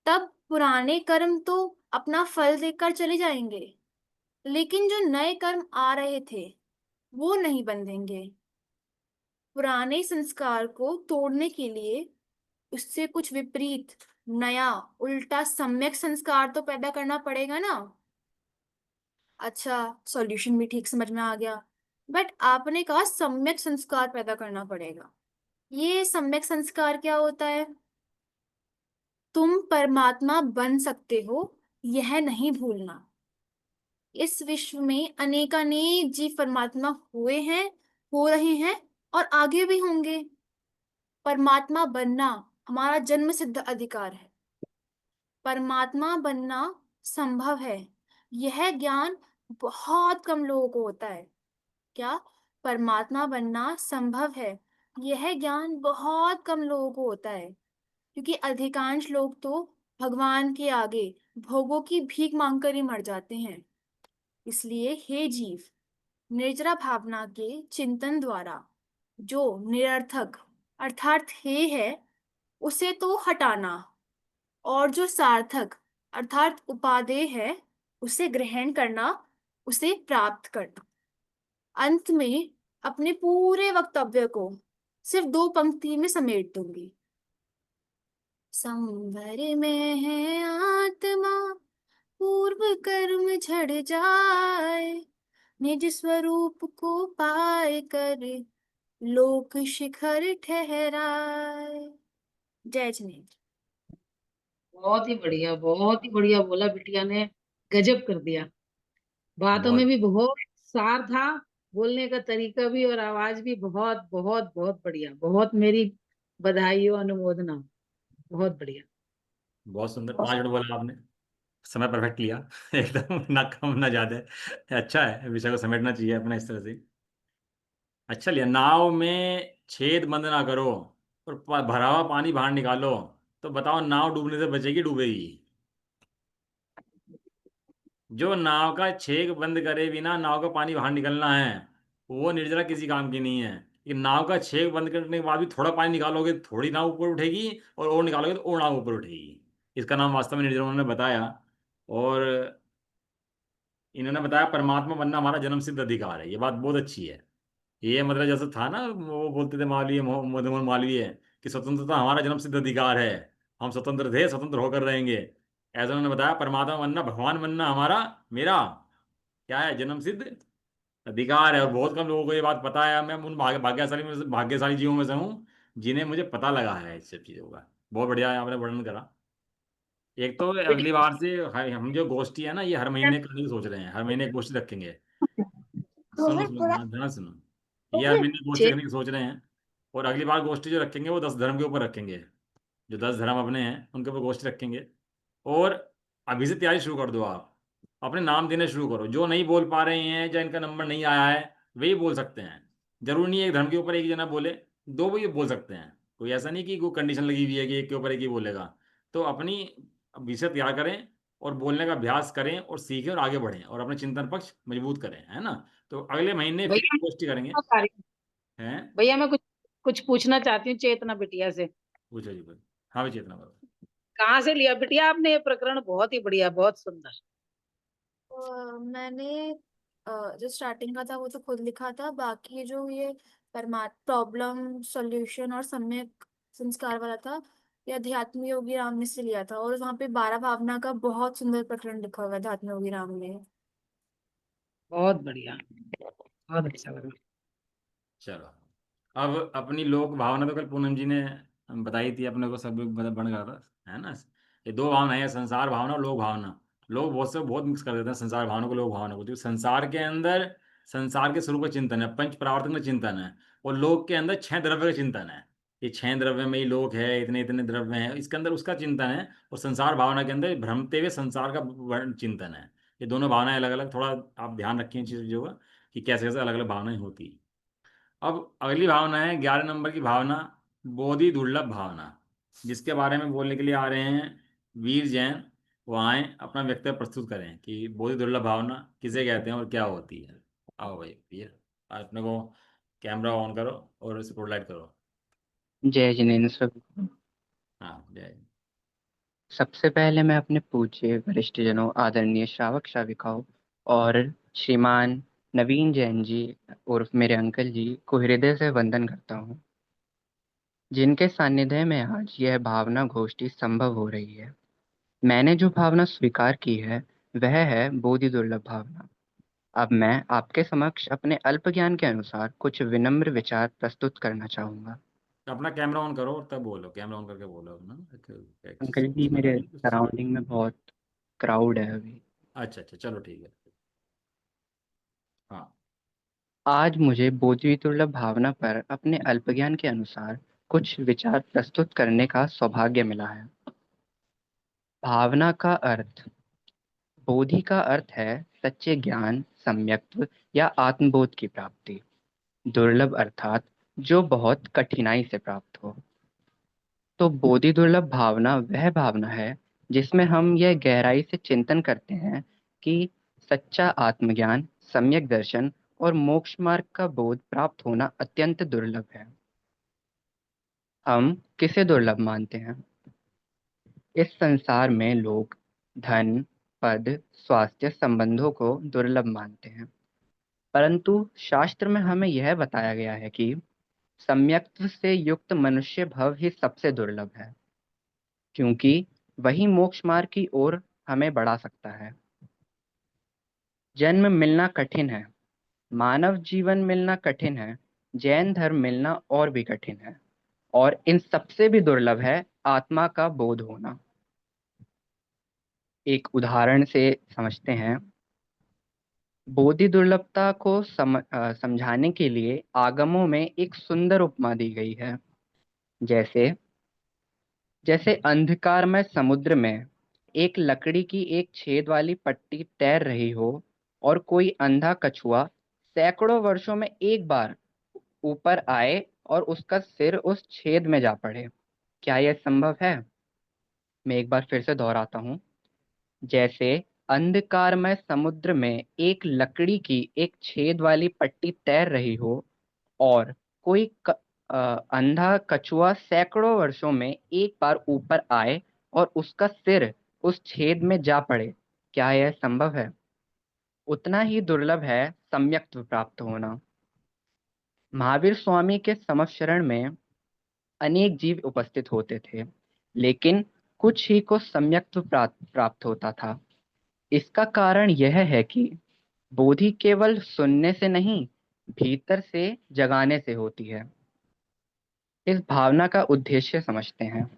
तब पुराने कर्म तो अपना फल देकर चले जाएंगे, लेकिन जो नए कर्म आ रहे थे वो नहीं बंधेंगे। पुराने संस्कार को तोड़ने के लिए उससे कुछ विपरीत नया उल्टा सम्यक संस्कार तो पैदा करना पड़ेगा ना। अच्छा, सॉल्यूशन भी ठीक समझ में आ गया, बट आपने कहा सम्यक संस्कार पैदा करना पड़ेगा। ये सम्यक संस्कार क्या होता है? तुम परमात्मा बन सकते हो, यह नहीं भूलना। इस विश्व में अनेकानेक जीव परमात्मा हुए हैं, हो रहे हैं और आगे भी होंगे। परमात्मा बनना हमारा जन्म सिद्ध अधिकार है। परमात्मा बनना संभव है। यह ज्ञान बहुत कम लोगों को होता है। क्या? परमात्मा बनना संभव है। यह ज्ञान बहुत कम लोगों को होता है, क्योंकि अधिकांश लोग तो भगवान के आगे भोगों की भीख मांगकर ही मर जाते हैं। इसलिए हे जीव, निर्जरा भावना के चिंतन द्वारा जो निरर्थक अर्थात हे है उसे तो हटाना, और जो सार्थक अर्थात उपादेय है उसे ग्रहण करना, उसे प्राप्त करना। अंत में अपने पूरे वक्तव्य को सिर्फ 2 पंक्ति में समेट दूंगी। संवर में है आत्मा, पूर्व कर्म झड़ जाए, निज स्वरूप को पाए कर लोक शिखर ठहराए। जय जिनेन्द्र। बहुत ही बढ़िया बोला बिटिया ने, गजब कर दिया। बातों में बहुत भी बहुत सार था, बोलने का तरीका भी और आवाज भी बहुत बहुत बहुत बढ़िया। बहुत मेरी बधाई हो, अनुमोदना। बहुत बढ़िया। बहुत सुंदर। 5 मिनट बोला आपने, समय परफेक्ट लिया। एकदम ना कम ना ज्यादा। अच्छा है, विषय को समेटना चाहिए अपना इस तरह से। अच्छा लिया। नाव में छेद बंद ना करो और भरा हुआ पानी बाहर निकालो, तो बताओ नाव डूबने से बचेगी डूबेगी? जो नाव का छेद बंद करे बिना नाव का पानी बाहर निकलना है, वो निर्जरा किसी काम की नहीं है। कि नाव का छेद बंद करने के बाद भी थोड़ा पानी निकालोगे तो थोड़ी नाव ऊपर उठेगी, और निकालोगे तो और नाव ऊपर उठेगी। इसका नाम वास्तव में निर्जरा उन्होंने बताया। और इन्होंने बताया परमात्मा बनना हमारा जन्म सिद्ध अधिकार है। ये बात बहुत अच्छी है। ये मतलब जैसे था ना, वो बोलते थे मालवीय, मदन मालवीय, कि स्वतंत्रता हमारा जन्म सिद्ध अधिकार है, हम स्वतंत्र थे, स्वतंत्र होकर रहेंगे। ऐसा उन्होंने बताया परमात्मा बनना, भगवान बनना हमारा, मेरा क्या है, जन्म सिद्ध अधिकार है। और बहुत कम लोगों को ये बात पता है। मैं उन भाग्यशाली जीवों में से हूँ जिन्हें मुझे पता लगा है इस सब चीज़ों का। बहुत बढ़िया आपने वर्णन करा। एक तो अगली बिटिया बार से हम जो गोष्ठी है ना, ये हर महीने करने की सोच रहे हैं। हर महीने एक गोष्ठी रखेंगे। सुनो सुनो, ध्यान ध्यान सुनो। ये हर महीने गोष्ठी चे- रखने की सोच रहे हैं। और अगली बार गोष्ठी जो रखेंगे वो 10 धर्म के ऊपर रखेंगे। जो 10 धर्म अपने हैं उनके ऊपर गोष्ठी रखेंगे। और अभी से तैयारी शुरू कर दो आप। अपने नाम देने शुरू करो। जो नहीं बोल पा रहे हैं या इनका नंबर नहीं आया है, वे ही बोल सकते हैं। जरूरी नहीं है एक धर्म के ऊपर एक जना बोले, 2 भी बोल सकते हैं। कोई ऐसा नहीं कि कोई कंडीशन लगी हुई है कि एक के ऊपर एक ही बोलेगा। तो अपनी विषय तैयार करें और बोलने का अभ्यास करें और सीखें और आगे बढ़ें और अपने चिंतन पक्ष मजबूत करें, है ना? तो अगले महीने फिर भैया गोष्ठी करेंगे। मैं बता रही हूँ। हैं? भैया मैं कुछ कुछ पूछना चाहती हूँ चेतना बिटिया से। पूछो जी, बोलो। हाँ भी चेतना बाबू। कहाँ से लिया बिटिया आपने ये प्रकरण? बहुत ही बढ़िया, बहुत सुंदर। मैंने जो स्टार्टिंग का था वो तो खुद लिखा था। बाकी जो ये प्रॉब्लम सॉल्यूशन और सम्यक संस्कार वाला था, ये अध्यात्म योगी राम ने से लिया था। और वहाँ पे 12 भावना का बहुत सुंदर प्रकरण लिखा हुआ है अध्यात्म योगी राम में। बहुत बढ़िया, बहुत अच्छा लगा। चलो, अब अपनी लोक भावना तो कल पूनम जी ने बताई थी अपने को, सब बन गया था, है ना? ये 2 भावना है, संसार भावना और लोक भावना। लोग बहुत से बहुत मिक्स कर देते हैं संसार भावना को लोक भावना को। तो संसार के अंदर संसार के स्वरूप का चिंतन है, पंच परावर्तन का चिंतन है। और लोक के अंदर 6 द्रव्य का चिंतन है। ये 6 द्रव्य में ही लोक है, इतने इतने द्रव्य हैं, इसके अंदर उसका चिंतन है। और संसार भावना के अंदर भ्रमते हुए संसार का चिंतन है। ये दोनों भावनाएं अलग अलग, थोड़ा आप ध्यान रखें इन चीज़ों का, कि कैसे कैसे अलग अलग भावनाएं होती हैं। अब अगली भावना है 11 नंबर की भावना, बोधि दुर्लभ भावना, जिसके बारे में बोलने के लिए आ रहे हैं वीर जैन। वो आए, अपना वक्तव्य प्रस्तुत करें कि बोधि दुर्लभ भावना किसे कहते हैं और क्या होती है। आओ भाई वीर, अपने को कैमरा ऑन करो और स्पॉटलाइट करो। जय जिनेन्द्र सर। हाँ, जय। सबसे पहले मैं अपने पूज्य वरिष्ठ जनों, आदरणीय श्रावक श्राविकाओं और श्रीमान नवीन जैन जी उर्फ मेरे अंकल जी को हृदय से वंदन करता हूँ, जिनके सानिध्य में आज यह भावना गोष्ठी संभव हो रही है। मैंने जो भावना स्वीकार की है वह है बोधि दुर्लभ भावना। अब मैं आपके समक्ष अपने अल्प ज्ञान के अनुसार कुछ विनम्र विचार प्रस्तुत करना चाहूँगा। तो अपना कैमरा ऑन करो और तब बोलो, कैमरा ऑन करके बोलो ना। अंकल जी, समझ आ मेरे रही है कुछ? सराउंडिंग में बहुत क्राउड है अभी। अच्छा अच्छा, चलो ठीक है। हाँ। आज मुझे बोधि दुर्लभ भावना पर अपने अल्पज्ञान के अनुसार कुछ विचार प्रस्तुत करने का सौभाग्य मिला है। भावना का अर्थ। बोधि का अर्थ है सच्चे ज्ञान, सम्यक्त्व या आत्मबोध की प्राप्ति। दुर्लभ अर्थात जो बहुत कठिनाई से प्राप्त हो। तो बोधि दुर्लभ भावना वह भावना है जिसमें हम यह गहराई से चिंतन करते हैं कि सच्चा आत्मज्ञान, सम्यक दर्शन और मोक्ष मार्ग का बोध प्राप्त होना अत्यंत दुर्लभ है। हम किसे दुर्लभ मानते हैं? इस संसार में लोग धन, पद, स्वास्थ्य, संबंधों को दुर्लभ मानते हैं, परंतु शास्त्र में हमें यह बताया गया है कि सम्यक्त्व से युक्त मनुष्य भव ही सबसे दुर्लभ है, क्योंकि वही मोक्ष मार्ग की ओर हमें बढ़ा सकता है। जन्म मिलना कठिन है, मानव जीवन मिलना कठिन है, जैन धर्म मिलना और भी कठिन है, और इन सबसे भी दुर्लभ है आत्मा का बोध होना। एक उदाहरण से समझते हैं। बोधि दुर्लभता को समझाने के लिए आगमों में एक सुंदर उपमा दी गई है। जैसे जैसे अंधकारमय समुद्र में एक लकड़ी की एक छेद वाली पट्टी तैर रही हो और कोई अंधा कछुआ सैकड़ों वर्षों में एक बार ऊपर आए और उसका सिर उस छेद में जा पड़े। क्या यह संभव है? मैं एक बार फिर से दोहराता हूँ। जैसे अंधकारमय समुद्र में एक लकड़ी की एक छेद वाली पट्टी तैर रही हो और कोई अंधा कछुआ सैकड़ों वर्षों में एक बार ऊपर आए और उसका सिर उस छेद में जा पड़े, क्या यह संभव है? उतना ही दुर्लभ है सम्यक्त्व प्राप्त होना। महावीर स्वामी के समशरण में अनेक जीव उपस्थित होते थे, लेकिन कुछ ही को सम्यक्त्व प्राप्त होता था। इसका कारण यह है कि बोधि केवल सुनने से नहीं, भीतर से जगाने से होती है। इस भावना का उद्देश्य समझते हैं।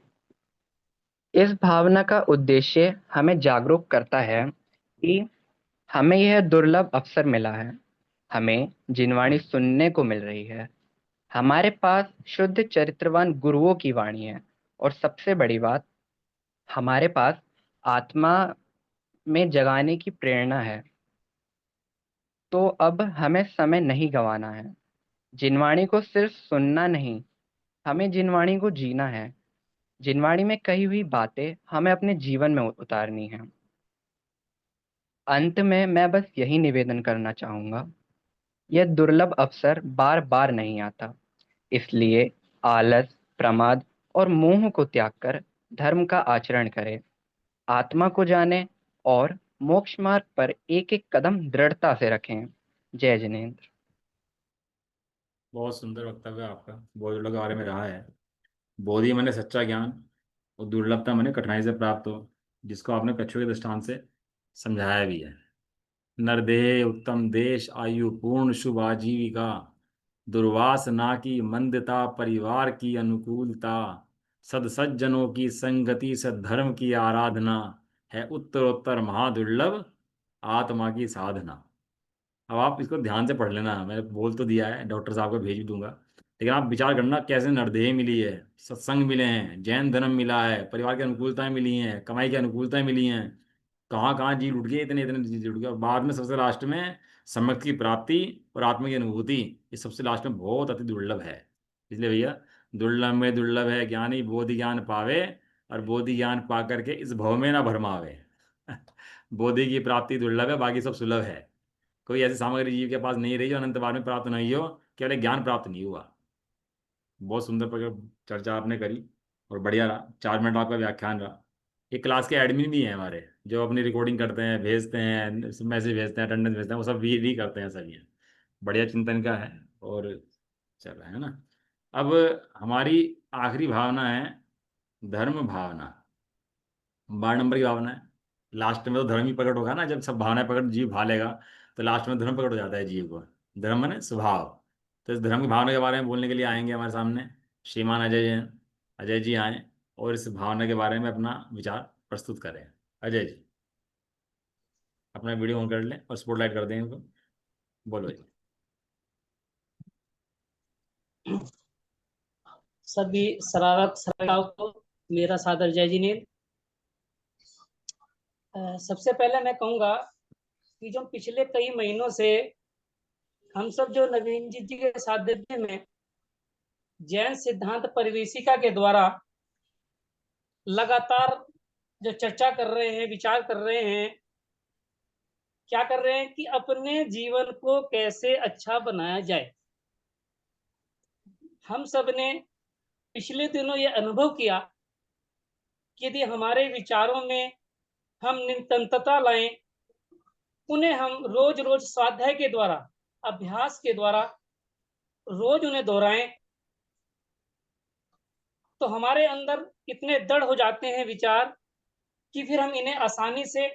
इस भावना का उद्देश्य हमें जागरूक करता है कि हमें यह दुर्लभ अवसर मिला है। हमें जिनवाणी सुनने को मिल रही है। हमारे पास शुद्ध चरित्रवान गुरुओं की वाणी है, और सबसे बड़ी बात, हमारे पास आत्मा में जगाने की प्रेरणा है। तो अब हमें समय नहीं गंवाना है। जिनवाणी को सिर्फ सुनना नहीं, हमें जिनवाणी को जीना है। जिनवाणी में कही हुई बातें हमें अपने जीवन में उतारनी है। अंत में मैं बस यही निवेदन करना चाहूंगा, यह दुर्लभ अवसर बार बार नहीं आता। इसलिए आलस, प्रमाद और मोह को त्याग कर धर्म का आचरण करें, आत्मा को जाने और मोक्ष मार्ग पर एक एक कदम दृढ़ता से रखें। जय जिनेन्द्र। बहुत सुंदर वक्तव्य आपका। बोधि के बारे में रहा है। बोधि माने सच्चा ज्ञान और दुर्लभता माने कठिनाई से प्राप्त हो, जिसको आपने कछुए के दृष्टांत से समझाया भी है। नरदेह उत्तम देश, आयु पूर्ण शुभ आजीविका, दुर्वासना की मंदता, परिवार की अनुकूलता, सज्जनों की संगति, सद्धर्म की आराधना, है उत्तरोत्तर महादुर्लभ आत्मा की साधना। अब आप इसको ध्यान से पढ़ लेना। मैंने बोल तो दिया है, डॉक्टर साहब को भेज भी दूंगा, लेकिन आप विचार करना कैसे नरदेह मिली है, सत्संग मिले हैं, जैन धर्म मिला है, परिवार की अनुकूलताएं मिली हैं, कमाई की अनुकूलताएं मिली हैं, कहाँ कहाँ जी लुट गए, इतने इतने जी लुट गए, और बाद में सबसे लास्ट में सम्यक की प्राप्ति और आत्मा की अनुभूति, ये सबसे लास्ट में बहुत अति दुर्लभ है। इसलिए भैया, दुर्लभ में दुर्लभ है ज्ञानी बोधि ज्ञान पावे, और बोधि ज्ञान पा करके इस भव में ना भरमावे। बोधि की प्राप्ति दुर्लभ है, बाकी सब सुलभ है। कोई ऐसी सामग्री जीव के पास नहीं रही जो अनंत बार में प्राप्त नहीं हो, केवल एक ज्ञान प्राप्त नहीं हुआ। बहुत सुंदर चर्चा आपने करी, और बढ़िया रहा। 4 मिनट आपका व्याख्यान रहा। एक क्लास के एडमिन भी हैं हमारे, जो अपनी रिकॉर्डिंग करते हैं, भेजते हैं, मैसेज भेजते हैं, अटेंडेंस भेजते हैं, वो सब भी करते हैं सब। ये बढ़िया चिंतन का है और चल रहा है ना। अब हमारी आखिरी भावना है धर्म भावना। 12 नंबर की भावना है। लास्ट में तो धर्म ही प्रकट होगा ना, जब सब भावनाएं प्रकट जीव भा लेगा, तो लास्ट में धर्म प्रकट हो जाता है जीव को। धर्म माने स्वभाव। तो इस धर्म की भावना के बारे में बोलने के लिए आएंगे हमारे सामने श्रीमान अजय जैन। अजय जी आए और इस भावना के बारे में अपना विचार प्रस्तुत करें। अजय जी, अपना वीडियो ऑन कर लें और स्पॉटलाइट कर दें इनको। बोलो जी। सभी श्रावक श्राविकाओं को मेरा सादर जय जिनेन्द्र। सबसे पहले मैं कहूँगा कि जो पिछले कई महीनों से हम सब जो नवीन जी के सानिध्य में जैन सिद्धांत परिवेशिका के द्वारा लगातार जो चर्चा कर रहे हैं, विचार कर रहे हैं, क्या कर रहे हैं कि अपने जीवन को कैसे अच्छा बनाया जाए। हम सब ने पिछले दिनों ये अनुभव किया कि यदि हमारे विचारों में हम निरंतरता लाएं, उन्हें हम रोज रोज स्वाध्याय के द्वारा, अभ्यास के द्वारा रोज उन्हें दोहराएं, तो हमारे अंदर इतने दृढ़ हो जाते हैं विचार कि फिर हम इन्हें आसानी से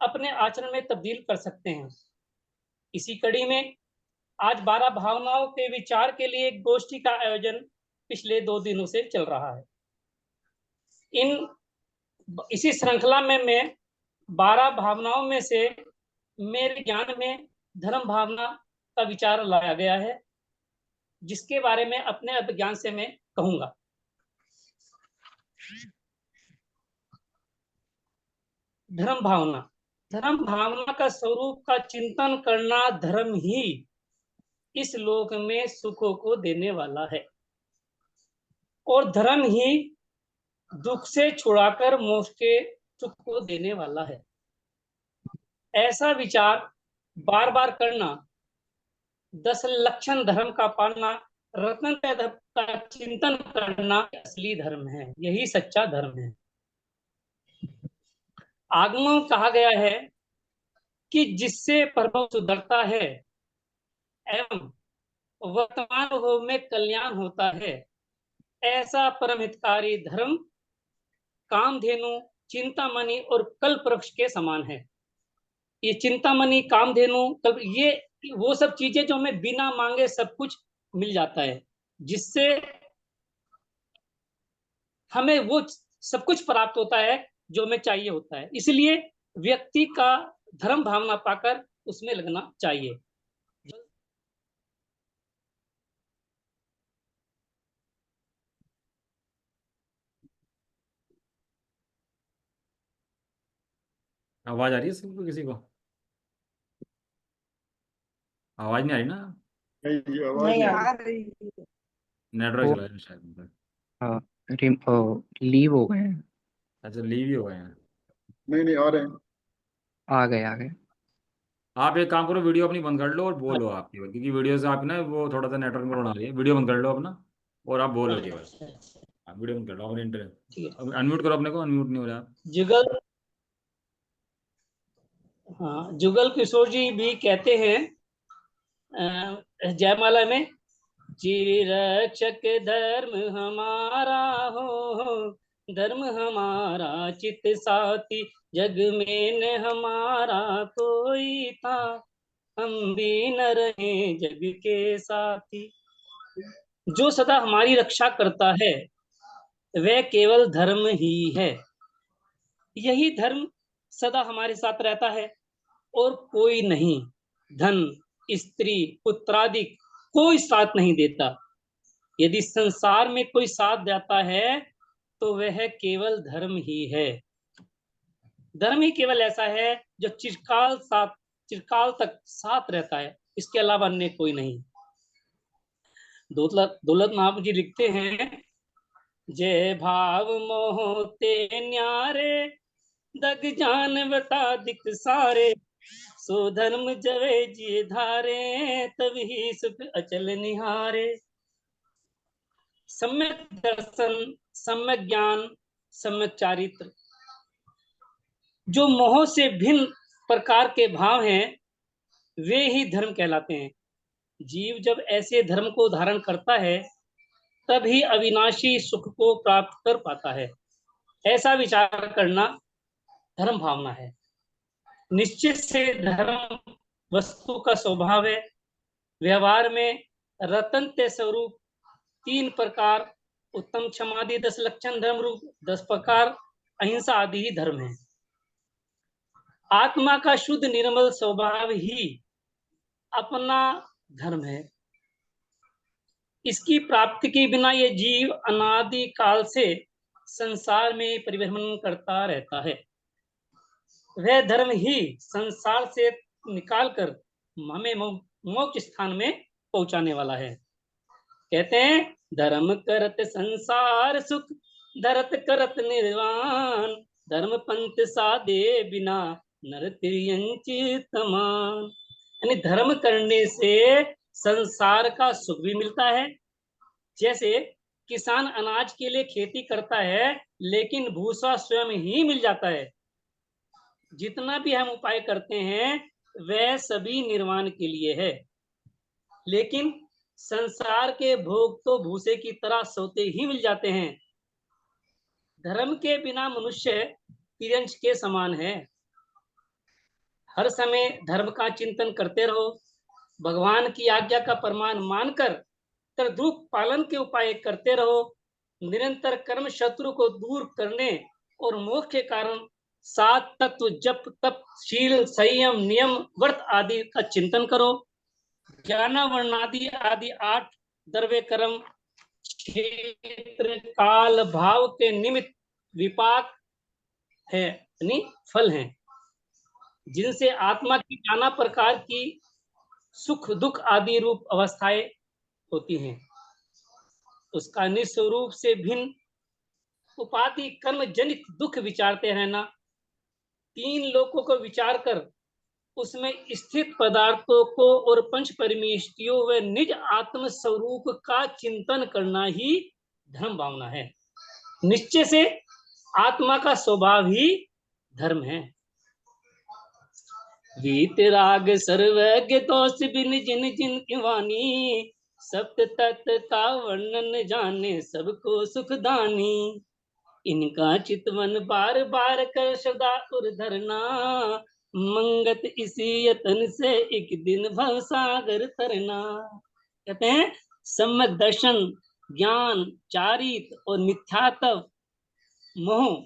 अपने आचरण में तब्दील कर सकते हैं। इसी कड़ी में आज 12 भावनाओं के विचार के लिए एक गोष्ठी का आयोजन पिछले 2 दिनों से चल रहा है। इसी श्रृंखला में मैं 12 भावनाओं में से मेरे ज्ञान में धर्म भावना का विचार लाया गया है, जिसके बारे में अपने अभिज्ञान से मैं कहूंगा। धर्म भावना का स्वरूप का चिंतन करना धर्म ही इस लोक में सुखों को देने वाला है, और धर्म ही दुख से छुड़ाकर मोक्ष के सुख को देने वाला है। ऐसा विचार बार बार करना, 10 लक्षण धर्म का पालना, रत्न का चिंतन करना असली धर्म है, यही सच्चा धर्म है। आगमन कहा गया है कि जिससे परम सुधरता है एवं वर्तमान भोग में कल्याण होता है, ऐसा परम हितकारी धर्म कामधेनु, चिंतामणि और कल्प वृक्ष के समान है। ये चिंतामणि, कामधेनु, कल्प, ये वो सब चीजें जो हमें बिना मांगे सब कुछ मिल जाता है, जिससे हमें वो सब कुछ प्राप्त होता है जो हमें चाहिए होता है। इसलिए व्यक्ति का धर्म भावना पाकर उसमें लगना चाहिए। आवाज आ रही है सबको? किसी को आवाज नहीं आ रही ना? नहीं आ रही। नेटवर्क वो चला है शायद। लीव हो गए हैं। अच्छा, लीव ही हो गए हैं। नहीं आ रहे हैं। आ गए। आप एक काम करो, वीडियो अपनी बंद कर लो और बोलो आप केवल, क्योंकि वीडियो से आप ना वो थोड़ा सा नेटवर्क में उड़ा रही है। वीडियो बंद कर लो अपना और आप बोलो केवल। आप वीडियो बंद कर लो, अपने इंटरनेट अनम्यूट करो अपने को, अनम्यूट नहीं हो रहा। जुगल किशोर जी भी कहते हैं जयमाला में, चिरक्षक धर्म हमारा हो, धर्म हमारा चित साथी, जग में न हमारा कोई था, हम भी न रहे जग के साथी। जो सदा हमारी रक्षा करता है वह केवल धर्म ही है। यही धर्म सदा हमारे साथ रहता है और कोई नहीं। धन, स्त्री, पुत्रादि कोई साथ नहीं देता। यदि संसार में कोई साथ देता है तो वह केवल धर्म ही है। धर्म ही केवल ऐसा है जो चिरकाल तक साथ रहता है, इसके अलावा अन्य कोई नहीं। दौलत नाम जी लिखते हैं, जय भाव मोह ते न्यारे, दग जान बता दिख सारे, सो धर्म जवे जिए धारे, तभी सुख अचल निहारे। सम्यक दर्शन, सम्यक ज्ञान, सम्यक चारित्र, जो मोह से भिन्न प्रकार के भाव हैं वे ही धर्म कहलाते हैं। जीव जब ऐसे धर्म को धारण करता है तभी अविनाशी सुख को प्राप्त कर पाता है। ऐसा विचार करना धर्म भावना है। निश्चित से धर्म वस्तु का स्वभाव है। व्यवहार में रतन ते स्वरूप 3 प्रकार, उत्तम क्षमादि 10 लक्षण धर्म रूप 10 प्रकार, अहिंसा आदि ही धर्म है। आत्मा का शुद्ध निर्मल स्वभाव ही अपना धर्म है। इसकी प्राप्ति के बिना ये जीव अनादि काल से संसार में परिभ्रमण करता रहता है। वह धर्म ही संसार से निकालकर हमें मोक्ष स्थान में पहुंचाने वाला है। कहते हैं धर्म करत संसार सुख, धरत करत निर्वाण, धर्म पंथ साधे बिना नर तिर्यंच तमान। यानी धर्म करने से संसार का सुख भी मिलता है। जैसे किसान अनाज के लिए खेती करता है, लेकिन भूसा स्वयं ही मिल जाता है। जितना भी हम उपाय करते हैं वह सभी निर्वाण के लिए है, लेकिन संसार के भोग तो भूसे की तरह सोते ही मिल जाते हैं। धर्म के बिना मनुष्य तिरंज के समान है। हर समय धर्म का चिंतन करते रहो, भगवान की आज्ञा का प्रमाण मानकर त्रिदुख पालन के उपाय करते रहो, निरंतर कर्म शत्रु को दूर करने और मोक्ष के कारण 7 तत्व जप तप शील संयम नियम व्रत आदि का चिंतन करो। ज्ञान वर्णादि आदि 8 द्रव्य कर्म क्षेत्र काल भाव के निमित्त विपाक है, यानी फल हैं, जिनसे आत्मा की नाना प्रकार की सुख दुख आदि रूप अवस्थाएं होती हैं। उसका निस्वरूप से भिन्न उपाधि कर्म जनित दुख विचारते रहना, 3 लोकों को विचार कर उसमें स्थित पदार्थों को और पंच परमेष्टियों व निज आत्म स्वरूप का चिंतन करना ही धर्म भावना है। निश्चय से आत्मा का स्वभाव ही धर्म है। वीतराग सर्वज्ञ दोष बिन जिन जिन की वाणी, सप्त तत्व का वर्णन जाने सबको सुखदानी। इनका चितवन बार बार कर सदा उर धरना, मंगत इसी यतन से एक दिन भव सागर तरना। कहते हैं सम्यक दर्शन ज्ञान चारित और मिथ्यात्व मोह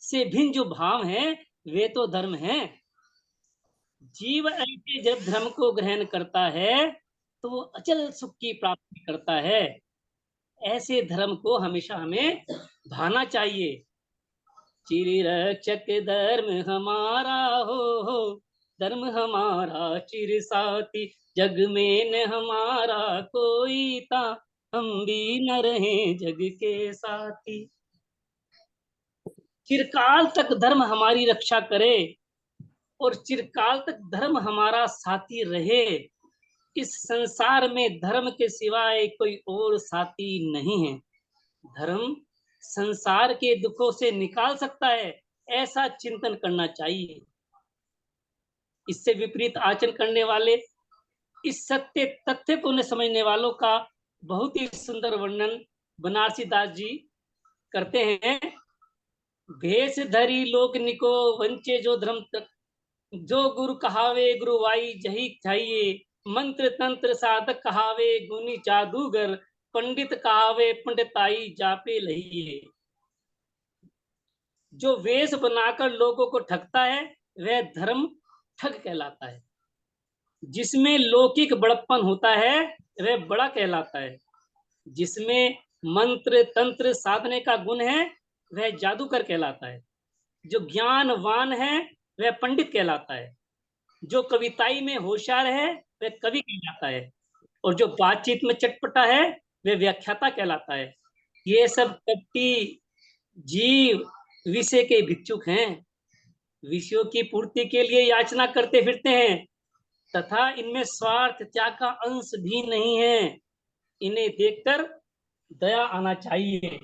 से भिन्न जो भाव है वे तो धर्म है। जीव ऐसे जब धर्म को ग्रहण करता है तो वो अचल सुख की प्राप्ति करता है। ऐसे धर्म को हमेशा हमें भाना चाहिए। चिररक्षक धर्म हमारा हो, धर्म हमारा चिर साथी, जग में न हमारा कोई था, हम भी न रहे जग के साथी। चिरकाल तक धर्म हमारी रक्षा करे और चिरकाल तक धर्म हमारा साथी रहे। इस संसार में धर्म के सिवाय कोई और साथी नहीं है। धर्म संसार के दुखों से निकाल सकता है, ऐसा चिंतन करना चाहिए। इससे विपरीत आचरण करने वाले, इस सत्य तथ्य को न समझने वालों का बहुत ही सुंदर वर्णन बनारसी दास जी करते हैं। भेष धरी लोक निको वंचे जो धर्म तक, जो गुरु कहावे गुरुवाई जही चाहिए, मंत्र तंत्र साधक कहावे गुनी जादूगर, पंडित कहावे पंडिताई जापे लहिए। जो वेश बनाकर लोगों को ठगता है वह धर्म ठग कहलाता है। जिसमें लौकिक बड़प्पन होता है वह बड़ा कहलाता है। जिसमें मंत्र तंत्र साधने का गुण है वह जादूगर कहलाता है। जो ज्ञानवान है वह पंडित कहलाता है। जो कविताई में होशियार है वह कवि कहलाता है। और जो बातचीत में चटपटा है वह व्याख्याता कहलाता है। ये सब कपटी जीव विषय के भिक्षुक हैं, विषयों की पूर्ति के लिए याचना करते फिरते हैं तथा इनमें स्वार्थ त्याग का अंश भी नहीं है। इन्हें देखकर दया आना चाहिए।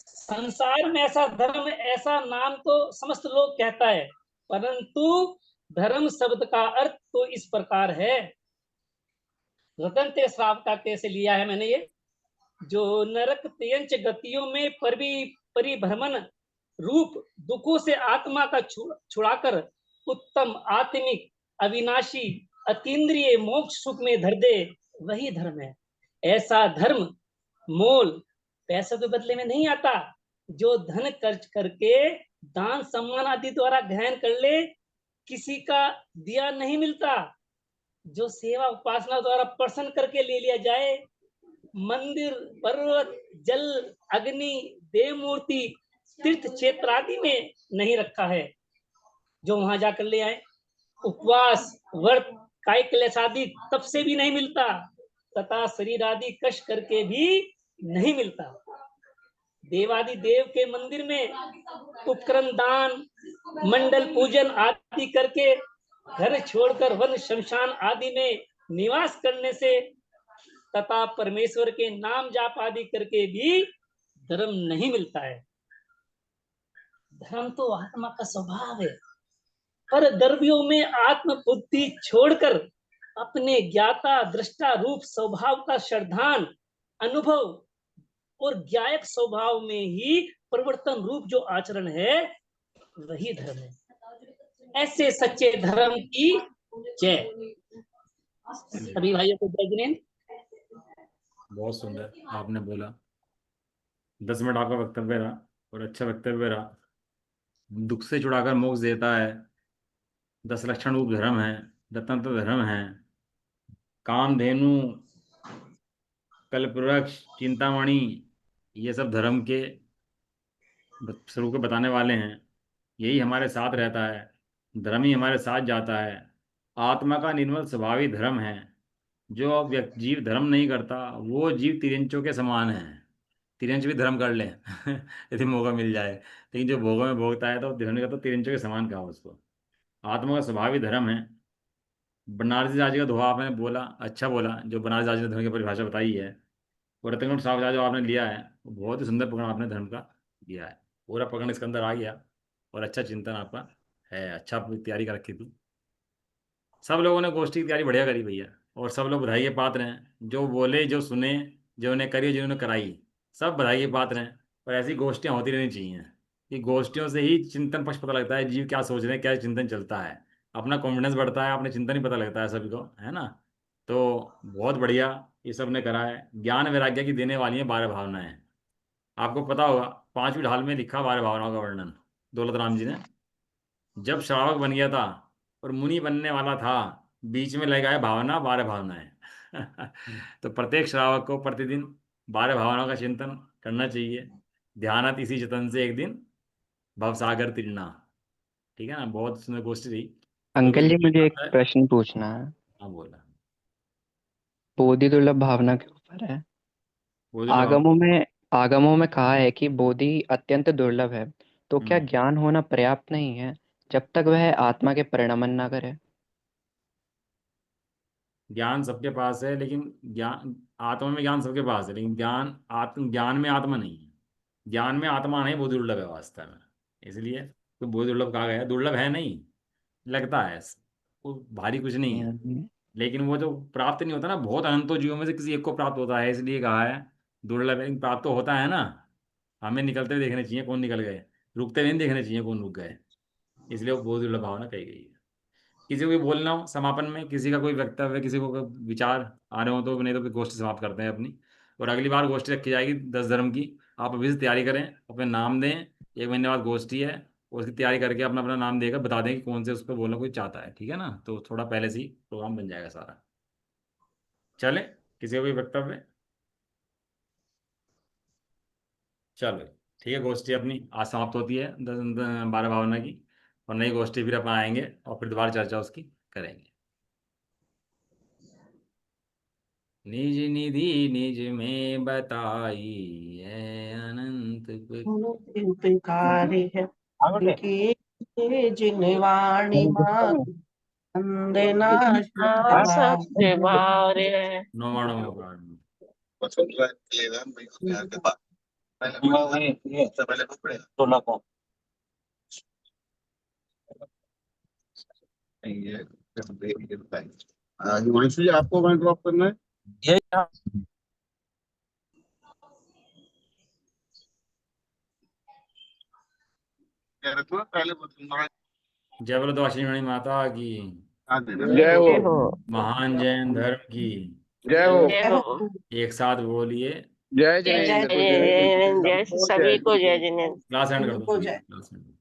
संसार में ऐसा धर्म ऐसा नाम तो समस्त लोग कहता है, परंतु धर्म शब्द का अर्थ तो इस प्रकार है। रतन ते श्राप का कैसे लिया है मैंने ये, जो नरक त्यंच गतियों में परिभ्रमण रूप दुखों से आत्मा का छुड़ाकर उत्तम आत्मिक अविनाशी अतीन्द्रिय मोक्ष सुख में धर दे, वही धर्म है। ऐसा धर्म मोल पैसे के बदले में नहीं आता। जो धन खर्च करके दान सम्मान आदि द्वारा ग्रहण कर ले, किसी का दिया नहीं मिलता। जो सेवा उपासना द्वारा प्रसन्न करके ले लिया जाए, मंदिर, पर्वत, जल, अग्नि, देव मूर्ति, तीर्थ क्षेत्र आदि में नहीं रखा है, जो वहां जाकर ले आए। उपवास, व्रत, काय क्लेश आदि तप से भी नहीं मिलता, तथा शरीर आदि कष्ट करके भी नहीं मिलता। देवादि देव के मंदिर में उपकरण दान, मंडल पूजन आदि करके घर छोड़कर वन शमशान आदि में निवास करने से तथा परमेश्वर के नाम जाप आदि करके भी धर्म नहीं मिलता है। धर्म तो आत्मा का स्वभाव है, पर द्रव्यों में आत्म बुद्धि छोड़कर अपने ज्ञाता दृष्टा रूप स्वभाव का श्रद्धान अनुभव और ज्ञायक स्वभाव में ही परिवर्तन रूप जो आचरण है वही धर्म है। ऐसे सच्चे धर्म की जय। सभी भाइयों को जय जिनेंद्र। बहुत सुंदर आपने बोला। 10 मिनट आपका वक्तव्य रहा और अच्छा वक्तव्य रहा। दुख से छुड़ाकर मोक्ष देता है, 10 लक्षण रूप धर्म है, रत्नत्र धर्म है, कामधेनु, कल्पवृक्ष, चिंतामणि, ये सब धर्म के स्वरूप को बताने वाले हैं। यही हमारे साथ रहता है, धर्म ही हमारे साथ जाता है। आत्मा का निर्मल स्वभावी धर्म है। जो व्यक्ति जीव धर्म नहीं करता वो जीव तिरंचों के समान है। तिरंच भी धर्म कर ले यदि मौका मिल जाए, लेकिन जो भोगों में भोगता है तो धर्म नहीं करता, तिरंचों के समान कहा उसको। आत्मा का स्वभावी धर्म है। बनारसी राज का दोहा आपने बोला, अच्छा बोला, जो बनारसी राज ने धर्म की परिभाषा बताई है। और रतनगढ़ साहब का जो आपने लिया है वो बहुत ही सुंदर प्रकरण आपने धर्म का दिया है। पूरा प्रकरण इसके अंदर आ गया और अच्छा चिंतन आपका है। अच्छा आपने तैयारी कर रखी थी। सब लोगों ने गोष्ठी की तैयारी बढ़िया करी भैया, और सब लोग बधाई के पात्र हैं। जो बोले, जो सुने, जो उन्हें करी, जिन्होंने कराई, सब बधाई के पात्र हैं। और ऐसी गोष्ठियाँ होती रहनी चाहिए कि गोष्ठियों से ही चिंतन पक्ष पता लगता है, जीव क्या सोच रहे हैं, क्या चिंतन चलता है, अपना कॉन्फिडेंस बढ़ता है, अपने चिंतन ही पता लगता है सभी को, है ना। तो बहुत बढ़िया ये सब ने करा है। ज्ञान वैराग्य की देने वाली हैं 12 भावनाएं। आपको पता होगा 5वीं ढाल में लिखा 12 भावनाओं का वर्णन दौलत राम जी ने। जब श्रावक बन गया था और मुनि बनने वाला था, बीच में लगाए भावना 12 भावनाएं तो प्रत्येक श्रावक को प्रतिदिन 12 भावनाओं का चिंतन करना चाहिए। ध्यानत इसी जतन से एक दिन भवसागर तिरना। ठीक है ना। बहुत सुंदर गोष्ठी रही। अंकल जी, तो मुझे एक प्रश्न पूछना है। हाँ बोला। बोधि दुर्लभ भावना के ऊपर है। बोधिर भावना। आगमों में कहा है कि बोधि अत्यंत दुर्लभ है, तो क्या हम्म। ज्ञान होना पर्याप्त नहीं है जब तक वह आत्मा के परिणमन ना करे? ज्ञान सबके पास है, लेकिन ज्ञान आत्मा में ज्ञान सबके पास है, लेकिन ज्ञान में आत्मा नहीं है। ज्ञान में आत्मा नहीं, बहुत दुर्लभ है वास्तव में। इसलिए तो बहुत दुर्लभ कहा गया है। दुर्लभ है नहीं, लगता है वो भारी कुछ नहीं है, हम्म, लेकिन वो जो प्राप्त नहीं होता ना, बहुत अनंतों जीवों में से किसी एक को प्राप्त होता है, इसलिए कहा है दुर्लभ है। लेकिन प्राप्त तो होता है ना। हमें निकलते हुए देखने चाहिए कौन निकल गए, रुकते हुए नहीं देखने चाहिए कौन रुक गए। इसलिए वो बहुत दुर्लभ भावना कही गई है। किसी को भी बोलना हो समापन में, किसी का कोई वक्तव्य, किसी को कोई विचार आ रहे हो, तो नहीं तो फिर गोष्ठी समाप्त करते हैं अपनी। और अगली बार गोष्ठी रखी जाएगी 10 धर्म की। आप अभी से तैयारी करें, अपने नाम दें। 1 महीने बाद गोष्ठी है, उसकी तैयारी करके अपना अपना नाम देकर बता दें कि कौन से उस पर बोलना कोई चाहता है। ठीक है ना। तो थोड़ा पहले से ही प्रोग्राम बन जाएगा सारा। चले, किसी का कोई वक्तव्य? चलो ठीक है, गोष्ठी अपनी आज समाप्त होती है 12 भावना की। और नई गोष्ठी फिर अपन आएंगे और फिर दोबारा चर्चा उसकी करेंगे। निज निधि निज में बताई है अनंत कारी है की जिनवाणी माँ वंदना नौवाणों में हिमांशु जी, आपको वहाँ ड्रॉप करना है? जय बोलो दक्षिणी माता की। जय हो। महान जैन धर्म की। जय हो। एक साथ बोलिए। जय जिनेंद्र। जय सभी को जय जिनेंद्र। क्लास एंड कर दो। को जय। Class and.